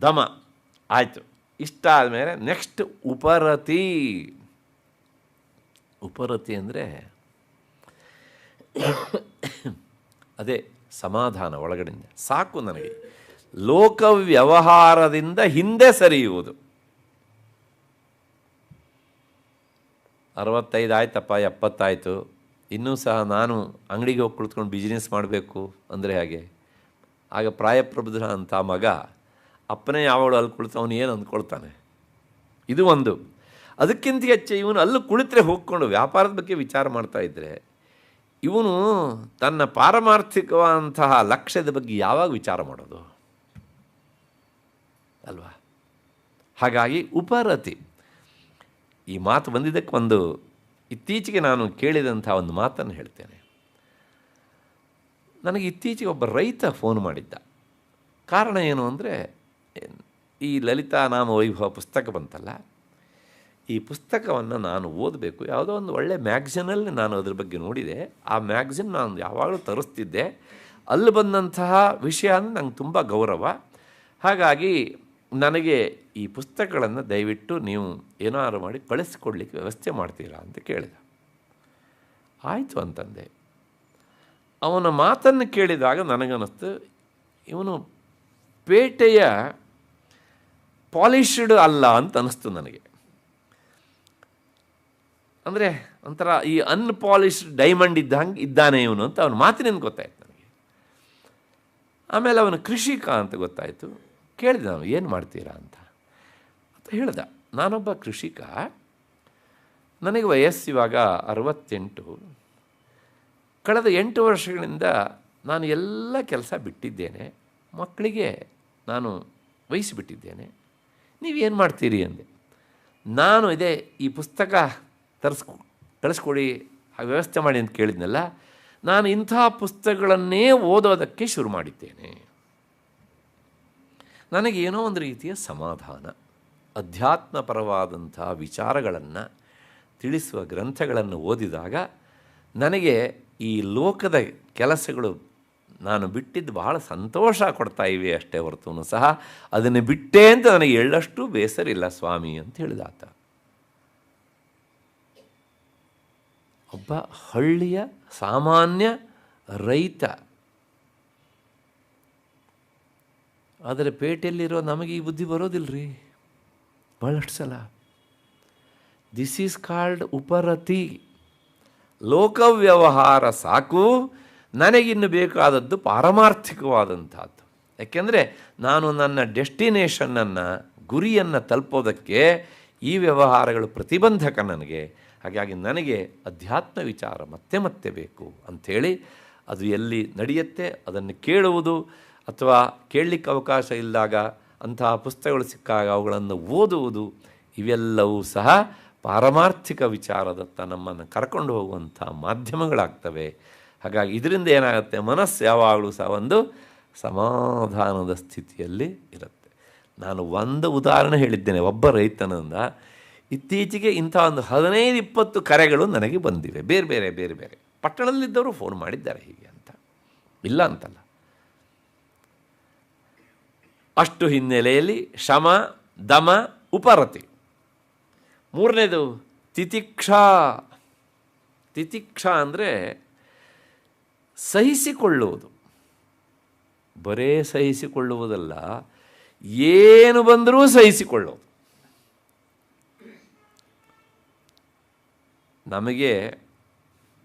ದಮ ಆಯಿತು. ಇಷ್ಟಾದ ಮೇಲೆ ನೆಕ್ಸ್ಟ್ ಉಪರತಿ. ಉಪರತಿ ಅಂದರೆ ಅದೇ ಸಮಾಧಾನ ಒಳಗಡೆಯಿಂದ. ಸಾಕು ನನಗೆ ಲೋಕ ವ್ಯವಹಾರದಿಂದ ಹಿಂದೆ ಸರಿಯುವುದು. 65 ಆಯ್ತಪ್ಪ, 70 ಆಯಿತು, ಇನ್ನೂ ಸಹ ನಾನು ಅಂಗಡಿಗೆ ಹೋಗಿ ಕುಳಿತುಕೊಂಡು ಬಿಸ್ನೆಸ್ ಮಾಡಬೇಕು ಅಂದರೆ ಹಾಗೆ. ಆಗ ಪ್ರಾಯಪ್ರಬುದ್ಧ ಅಂತ ಮಗ ಅಪ್ಪನೇ ಯಾವಾಗಲೂ ಅಲ್ಲಿ ಕುಳಿತು ಅವನು ಏನು ಅಂದ್ಕೊಳ್ತಾನೆ. ಇದು ಒಂದು. ಅದಕ್ಕಿಂತ ಹೆಚ್ಚು ಇವನು ಅಲ್ಲಿ ಕುಳಿತರೆ ಹೋಗ್ಕೊಂಡು ವ್ಯಾಪಾರದ ಬಗ್ಗೆ ವಿಚಾರ ಮಾಡ್ತಾಯಿದ್ರೆ ಇವನು ತನ್ನ ಪಾರಮಾರ್ಥಿಕವಾದಂತಹ ಲಕ್ಷ್ಯದ ಬಗ್ಗೆ ಯಾವಾಗ ವಿಚಾರ ಮಾಡೋದು ಅಲ್ವಾ? ಹಾಗಾಗಿ ಉಪರತಿ ಈ ಮಾತು ಬಂದಿದ್ದಕ್ಕೆ ಒಂದು ಇತ್ತೀಚೆಗೆ ನಾನು ಕೇಳಿದಂಥ ಒಂದು ಮಾತನ್ನು ಹೇಳ್ತೇನೆ. ನನಗೆ ಇತ್ತೀಚೆಗೆ ಒಬ್ಬ ರೈತ ಫೋನ್ ಮಾಡಿದ್ದ. ಕಾರಣ ಏನು ಅಂದರೆ, ಈ ಲಲಿತಾ ನಾಮ ವೈಭವ ಪುಸ್ತಕ ಬಂತಲ್ಲ, ಈ ಪುಸ್ತಕವನ್ನು ನಾನು ಓದಬೇಕು. ಯಾವುದೋ ಒಂದು ಒಳ್ಳೆಯ ಮ್ಯಾಗ್ಝಿನಲ್ಲಿ ನಾನು ಅದ್ರ ಬಗ್ಗೆ ನೋಡಿದೆ. ಆ ಮ್ಯಾಗ್ಝಿನ್ ನಾನು ಯಾವಾಗಲೂ ತರಿಸ್ತಿದ್ದೆ. ಅಲ್ಲಿ ಬಂದಂತಹ ವಿಷಯ ಅಂದರೆ ನಂಗೆ ತುಂಬ ಗೌರವ. ಹಾಗಾಗಿ ನನಗೆ ಈ ಪುಸ್ತಕಗಳನ್ನು ದಯವಿಟ್ಟು ನೀವು ಏನಾದ್ರು ಮಾಡಿ ಕಳಿಸ್ಕೊಡ್ಲಿಕ್ಕೆ ವ್ಯವಸ್ಥೆ ಮಾಡ್ತೀರಾ ಅಂತ ಕೇಳಿದ. ಆಯಿತು ಅಂತಂದೆ. ಅವನ ಮಾತನ್ನು ಕೇಳಿದಾಗ ನನಗನ್ನಿಸ್ತು, ಇವನು ಪೇಟೆಯ ಪಾಲಿಶ್ಡ್ ಅಲ್ಲ ಅಂತ ಅನ್ನಿಸ್ತು ನನಗೆ. ಅಂದರೆ ಒಂಥರ ಈ ಅನ್ಪಾಲಿಶ್ಡ್ ಡೈಮಂಡ್ ಇದ್ದಾನೆ ಇವನು ಅಂತ ಅವನ ಮಾತಿನಿಂದ ಗೊತ್ತಾಯ್ತು ನನಗೆ. ಆಮೇಲೆ ಅವನು ಕೃಷಿಕ ಅಂತ ಗೊತ್ತಾಯಿತು. ಕೇಳಿದೆ ನಾನು, ಏನು ಮಾಡ್ತೀರಾ ಅಂತ ಹೇಳ್ದ. ನಾನೊಬ್ಬ ಕೃಷಿಕ, ನನಗೆ ವಯಸ್ಸು ಇವಾಗ 68. ಕಳೆದ 8 ವರ್ಷಗಳಿಂದ ನಾನು ಎಲ್ಲ ಕೆಲಸ ಬಿಟ್ಟಿದ್ದೇನೆ, ಮಕ್ಕಳಿಗೆ ನಾನು ವಹಿಸಿಬಿಟ್ಟಿದ್ದೇನೆ. ನೀವೇನು ಮಾಡ್ತೀರಿ ಅಂದೆ. ನಾನು ಇದೇ ಈ ಪುಸ್ತಕ ಕಳಿಸ್ಕೊಡಿ, ವ್ಯವಸ್ಥೆ ಮಾಡಿ ಅಂತ ಕೇಳಿದ್ನಲ್ಲ, ನಾನು ಇಂಥ ಪುಸ್ತಕಗಳನ್ನೇ ಓದೋದಕ್ಕೆ ಶುರು ಮಾಡಿದ್ದೇನೆ. ನನಗೇನೋ ಒಂದು ರೀತಿಯ ಸಮಾಧಾನ. ಅಧ್ಯಾತ್ಮಪರವಾದಂಥ ವಿಚಾರಗಳನ್ನು ತಿಳಿಸುವ ಗ್ರಂಥಗಳನ್ನು ಓದಿದಾಗ ನನಗೆ ಈ ಲೋಕದ ಕೆಲಸಗಳು ನಾನು ಬಿಟ್ಟಿದ್ದು ಬಹಳ ಸಂತೋಷ ಕೊಡ್ತಾ ಇವೆ ಅಷ್ಟೇ ಹೊರತು ಸಹ ಅದನ್ನು ಬಿಟ್ಟೇ ಅಂತ ನನಗೆ ಎಳ್ಳಷ್ಟು ಬೇಸರಿಲ್ಲ ಸ್ವಾಮಿ ಅಂತ ಹೇಳಿದಾತ. ಒಬ್ಬ ಹಳ್ಳಿಯ ಸಾಮಾನ್ಯ ರೈತ. ಆದರೆ ಪೇಟೆಯಲ್ಲಿರೋ ನಮಗೆ ಈ ಬುದ್ಧಿ ಬರೋದಿಲ್ಲರಿ ಭಾಳಷ್ಟು ಸಲ. ದಿಸ್ ಈಸ್ ಕಾಲ್ಡ್ ಉಪರತಿ. ಲೋಕವ್ಯವಹಾರ ಸಾಕು, ನನಗಿನ್ನು ಬೇಕಾದದ್ದು ಪಾರಮಾರ್ಥಿಕವಾದಂಥದ್ದು. ಯಾಕೆಂದರೆ ನಾನು ನನ್ನ ಡೆಸ್ಟಿನೇಷನ್ನನ್ನು, ಗುರಿಯನ್ನು ತಲುಪೋದಕ್ಕೆ ಈ ವ್ಯವಹಾರಗಳು ಪ್ರತಿಬಂಧಕ ನನಗೆ. ಹಾಗಾಗಿ ನನಗೆ ಅಧ್ಯಾತ್ಮ ವಿಚಾರ ಮತ್ತೆ ಮತ್ತೆ ಬೇಕು ಅಂಥೇಳಿ, ಅದು ಎಲ್ಲಿ ನಡೆಯುತ್ತೆ ಅದನ್ನು ಕೇಳುವುದು ಅಥವಾ ಕೇಳಲಿಕ್ಕೆ ಅವಕಾಶ ಇದ್ದಾಗ ಅಂತಹ ಪುಸ್ತಕಗಳು ಸಿಕ್ಕಾಗ ಅವುಗಳನ್ನು ಓದುವುದು, ಇವೆಲ್ಲವೂ ಸಹ ಪಾರಮಾರ್ಥಿಕ ವಿಚಾರದತ್ತ ನಮ್ಮನ್ನು ಕರ್ಕೊಂಡು ಹೋಗುವಂಥ ಮಾಧ್ಯಮಗಳಾಗ್ತವೆ. ಹಾಗಾಗಿ ಇದರಿಂದ ಏನಾಗುತ್ತೆ, ಮನಸ್ಸು ಯಾವಾಗಲೂ ಸಹ ಒಂದು ಸಮಾಧಾನದ ಸ್ಥಿತಿಯಲ್ಲಿ ಇರುತ್ತೆ. ನಾನು ಒಂದು ಉದಾಹರಣೆ ಹೇಳಿದ್ದೇನೆ ಒಬ್ಬ ರೈತನಿಂದ. ಇತ್ತೀಚೆಗೆ ಇಂಥ ಒಂದು 15-20 ಕರೆಗಳು ನನಗೆ ಬಂದಿವೆ, ಬೇರೆ ಬೇರೆ ಬೇರೆ ಬೇರೆ ಪಟ್ಟಣದಲ್ಲಿದ್ದವರು ಫೋನ್ ಮಾಡಿದ್ದಾರೆ ಹೀಗೆ ಅಂತ. ಇಲ್ಲ ಅಂತಲ್ಲ. ಅಷ್ಟು ಹಿನ್ನೆಲೆಯಲ್ಲಿ ಶಮ, ದಮ, ಉಪರತಿ. ಮೂರನೇದು ತಿತಿಕ್ಷಾ. ತಿತಿಕ್ಷಾ ಅಂದರೆ ಸಹಿಸಿಕೊಳ್ಳುವುದು. ಬರೇ ಸಹಿಸಿಕೊಳ್ಳುವುದಲ್ಲ, ಏನು ಬಂದರೂ ಸಹಿಸಿಕೊಳ್ಳೋದು. ನಮಗೆ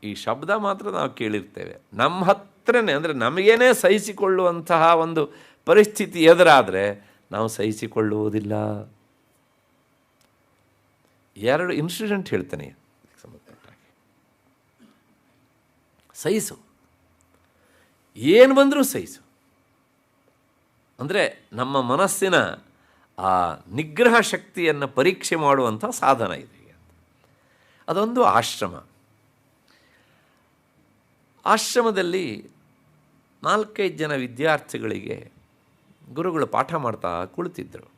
ಈ ಶಬ್ದ ಮಾತ್ರ ನಾವು ಕೇಳಿರ್ತೇವೆ. ನಮ್ಮ ಹತ್ರನೇ ಅಂದರೆ ನಮಗೇನೆ ಸಹಿಸಿಕೊಳ್ಳುವಂತಹ ಒಂದು ಪರಿಸ್ಥಿತಿ ಎದುರಾದರೆ ನಾವು ಸಹಿಸಿಕೊಳ್ಳುವುದಿಲ್ಲ. 2 ಇನ್ಸಿಡೆಂಟ್ ಹೇಳ್ತೇನೆ ಸಂಬಂಧಪಟ್ಟಾಗಿ. ಸಹಿಸು, ಏನು ಬಂದರೂ ಸಹಿಸು. ಅಂದರೆ ನಮ್ಮ ಮನಸ್ಸಿನ ಆ ನಿಗ್ರಹ ಶಕ್ತಿಯನ್ನು ಪರೀಕ್ಷೆ ಮಾಡುವಂಥ ಸಾಧನ ಇದೆ. ಅದೊಂದು ಆಶ್ರಮ. ಆಶ್ರಮದಲ್ಲಿ 4-5 ಜನ ವಿದ್ಯಾರ್ಥಿಗಳಿಗೆ ಗುರುಗಳು ಪಾಠ ಮಾಡ್ತಾ ಕುಳಿತಿದ್ದರು.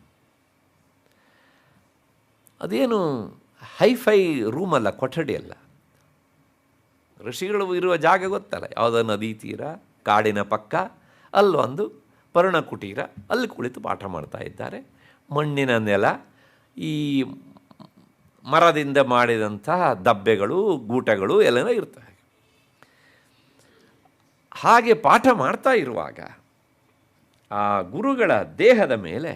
ಅದೇನು ಹೈಫೈ ರೂಮಲ್ಲ, ಕೊಠಡಿ ಅಲ್ಲ. ಋಷಿಗಳು ಇರುವ ಜಾಗ ಗೊತ್ತಲ್ಲ, ಯಾವುದೋ ನದಿ ತೀರ, ಕಾಡಿನ ಪಕ್ಕ, ಅಲ್ಲೊಂದು ಪರ್ಣಕುಟೀರ, ಅಲ್ಲಿ ಕುಳಿತು ಪಾಠ ಮಾಡ್ತಾ ಇದ್ದಾರೆ. ಮಣ್ಣಿನ ನೆಲ, ಈ ಮರದಿಂದ ಮಾಡಿದಂತಹ ದಬ್ಬೆಗಳು, ಗೂಟಗಳು ಎಲ್ಲನೂ ಇರ್ತವೆ. ಹಾಗೆ ಪಾಠ ಮಾಡ್ತಾ ಇರುವಾಗ ಆ ಗುರುಗಳ ದೇಹದ ಮೇಲೆ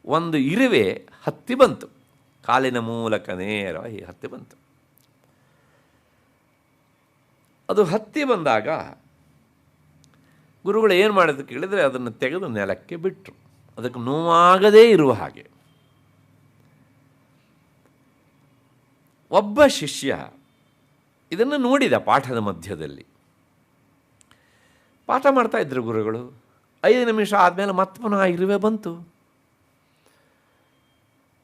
ಒಂದು ಇರುವೆ ಹತ್ತಿ ಬಂತು, ಕಾಲಿನ ಮೂಲಕ ನೇರವಾಗಿ ಹತ್ತಿ ಬಂತು. ಅದು ಹತ್ತಿ ಬಂದಾಗ ಗುರುಗಳು ಏನು ಮಾಡಿದ್ರು ಕೇಳಿದರೆ ಅದನ್ನು ತೆಗೆದು ನೆಲಕ್ಕೆ ಬಿಟ್ಟರು, ಅದಕ್ಕೆ ನೋವಾಗದೇ ಇರುವ ಹಾಗೆ. ಒಬ್ಬ ಶಿಷ್ಯ ಇದನ್ನು ನೋಡಿದ ಪಾಠದ ಮಧ್ಯದಲ್ಲಿ. ಪಾಠ ಮಾಡ್ತಾ ಇದ್ರು ಗುರುಗಳು. 5 ನಿಮಿಷ ಆದಮೇಲೆ ಮತ್ತೆ ಪುನಃ ಇರುವೆ ಬಂತು,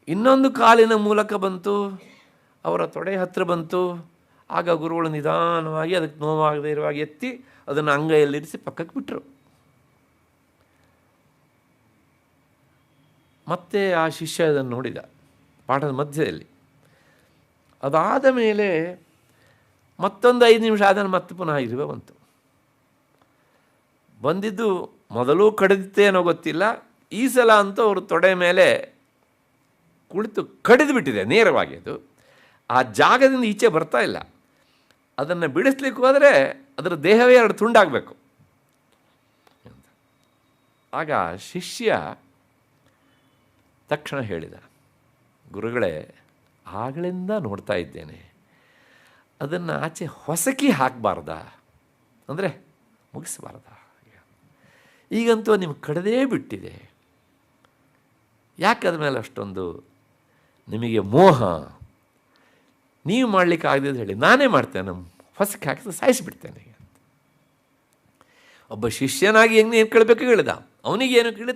ಇನ್ನೊಂದು ಕಾಲಿನ ಮೂಲಕ ಬಂತು, ಅವರ ತೊಡೆ ಹತ್ತಿರ ಬಂತು. ಆಗ ಗುರುಗಳು ನಿಧಾನವಾಗಿ ಅದಕ್ಕೆ ನೋವಾಗದೇ ಇರುವಾಗ ಎತ್ತಿ ಅದನ್ನು ಅಂಗೈಯಲ್ಲಿರಿಸಿ ಪಕ್ಕಕ್ಕೆ ಬಿಟ್ಟರು. ಮತ್ತೆ ಆ ಶಿಷ್ಯ ಅದನ್ನು ನೋಡಿದ ಪಾಠದ ಮಧ್ಯದಲ್ಲಿ. ಅದಾದ ಮೇಲೆ ಮತ್ತೊಂದು 5 ನಿಮಿಷ ಆದಮೇಲೆ ಮತ್ತೆ ಪುನಃ ಇರುವೆ ಬಂತು. ಬಂದಿದ್ದು ಮೊದಲು ಕಡಿದಿತ್ತೇನೋ ಗೊತ್ತಿಲ್ಲ, ಈ ಸಲ ಅಂತೂ ಅವರು ತೊಡೆ ಮೇಲೆ ಕುಳಿತು ಕಡಿದು ಬಿಟ್ಟಿದೆ ನೇರವಾಗಿ. ಅದು ಆ ಜಾಗದಿಂದ ಈಚೆ ಬರ್ತಾ ಇಲ್ಲ. ಅದನ್ನು ಬಿಡಿಸ್ಲಿಕ್ಕೆ ಹೋದರೆ ಅದರ ದೇಹವೇ 2 ತುಂಡಾಗಬೇಕು. ಆಗ ಶಿಷ್ಯ ತಕ್ಷಣ ಹೇಳಿದ, ಗುರುಗಳೇ, ಆಗಲಿಂದ ನೋಡ್ತಾ ಇದ್ದೇನೆ, ಅದನ್ನು ಆಚೆ ಹೊಸಕಿ ಹಾಕಬಾರ್ದಾ, ಅಂದರೆ ಮುಗಿಸಬಾರ್ದಾ? ಈಗಂತೂ ನಿಮ್ಗೆ ಕಡದೇ ಬಿಟ್ಟಿದೆ, ಯಾಕೆ ಅದ ಮೇಲೆ ಅಷ್ಟೊಂದು ನಿಮಗೆ ಮೋಹ? ನೀವು ಮಾಡಲಿಕ್ಕೆ ಆಗದಿದ್ದು ಹೇಳಿ, ನಾನೇ ಮಾಡ್ತೇನೆ, ನಮ್ಮ ಹೊಸಕ್ಕೆ ಹಾಕಿದ್ರೆ ಸಾಯಿಸಿಬಿಡ್ತೇನೆ. ಒಬ್ಬ ಶಿಷ್ಯನಾಗಿ ಹೆಂಗೆ ಏನು ಕೇಳಬೇಕು ಹೇಳಿದ, ಅವನಿಗೇನು ಕೇಳಿ